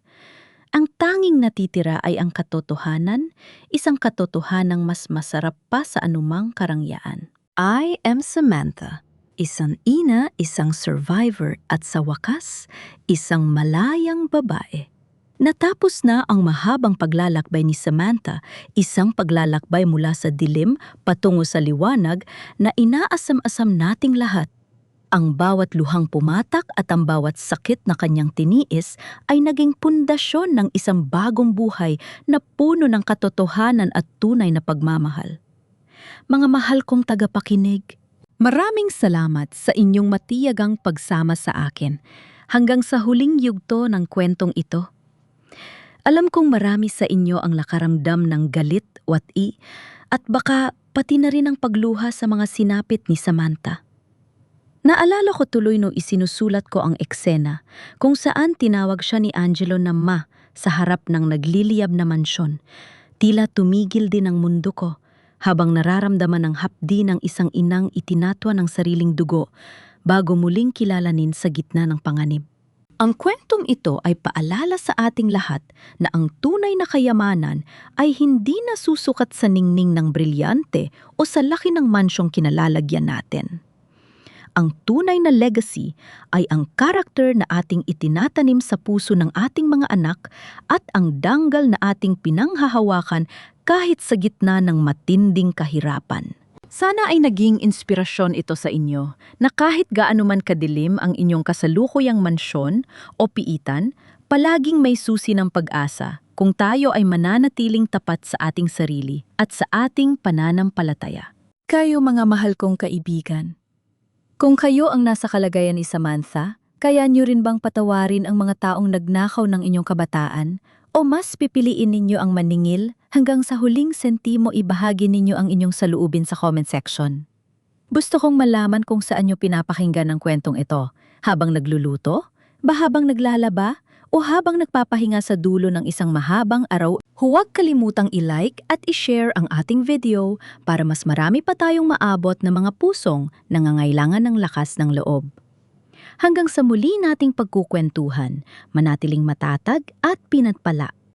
Ang tanging natitira ay ang katotohanan, isang katotohanang mas masarap pa sa anumang karangyaan. I am Samantha, isang ina, isang survivor at sa wakas, isang malayang babae. Natapos na ang mahabang paglalakbay ni Samantha, isang paglalakbay mula sa dilim patungo sa liwanag na inaasam-asam nating lahat. Ang bawat luhang pumatak at ang bawat sakit na kanyang tiniis ay naging pundasyon ng isang bagong buhay na puno ng katotohanan at tunay na pagmamahal. Mga mahal kong tagapakinig, maraming salamat sa inyong matiyagang pagsama sa akin hanggang sa huling yugto ng kwentong ito. Alam kong marami sa inyo ang nakaramdam ng galit, wati, at baka pati na rin ang pagluha sa mga sinapit ni Samantha. Naalala ko tuloy nung isinusulat ko ang eksena kung saan tinawag siya ni Angelo na ma sa harap ng nagliliyab na mansyon. Tila tumigil din ang mundo ko habang nararamdaman ang hapdi ng isang inang itinatwa ng sariling dugo bago muling kilalanin sa gitna ng panganib. Ang kwentong ito ay paalala sa ating lahat na ang tunay na kayamanan ay hindi nasusukat sa ningning ng brilyante o sa laki ng mansyong kinalalagyan natin. Ang tunay na legacy ay ang karakter na ating itinatanim sa puso ng ating mga anak at ang danggal na ating pinanghahawakan kahit sa gitna ng matinding kahirapan. Sana ay naging inspirasyon ito sa inyo na kahit gaano man kadilim ang inyong kasalukuyang mansyon o piitan, palaging may susi ng pag-asa kung tayo ay mananatiling tapat sa ating sarili at sa ating pananampalataya. Kayo mga mahal kong kaibigan, kung kayo ang nasa kalagayan ni Samantha, kaya niyo rin bang patawarin ang mga taong nagnakaw ng inyong kabataan? O mas pipiliin ninyo ang maningil hanggang sa huling sentimo ibahagi ninyo ang inyong saluubin sa comment section? Gusto kong malaman kung saan niyo pinapakinggan ang kwentong ito, habang nagluluto, ba habang naglalaba, o habang nagpapahinga sa dulo ng isang mahabang araw. Huwag kalimutang i-like at i-share ang ating video para mas marami pa tayong maabot ng mga pusong nangangailangan ng lakas ng loob. Hanggang sa muli nating pagkukwentuhan, manatiling matatag at pinagpala.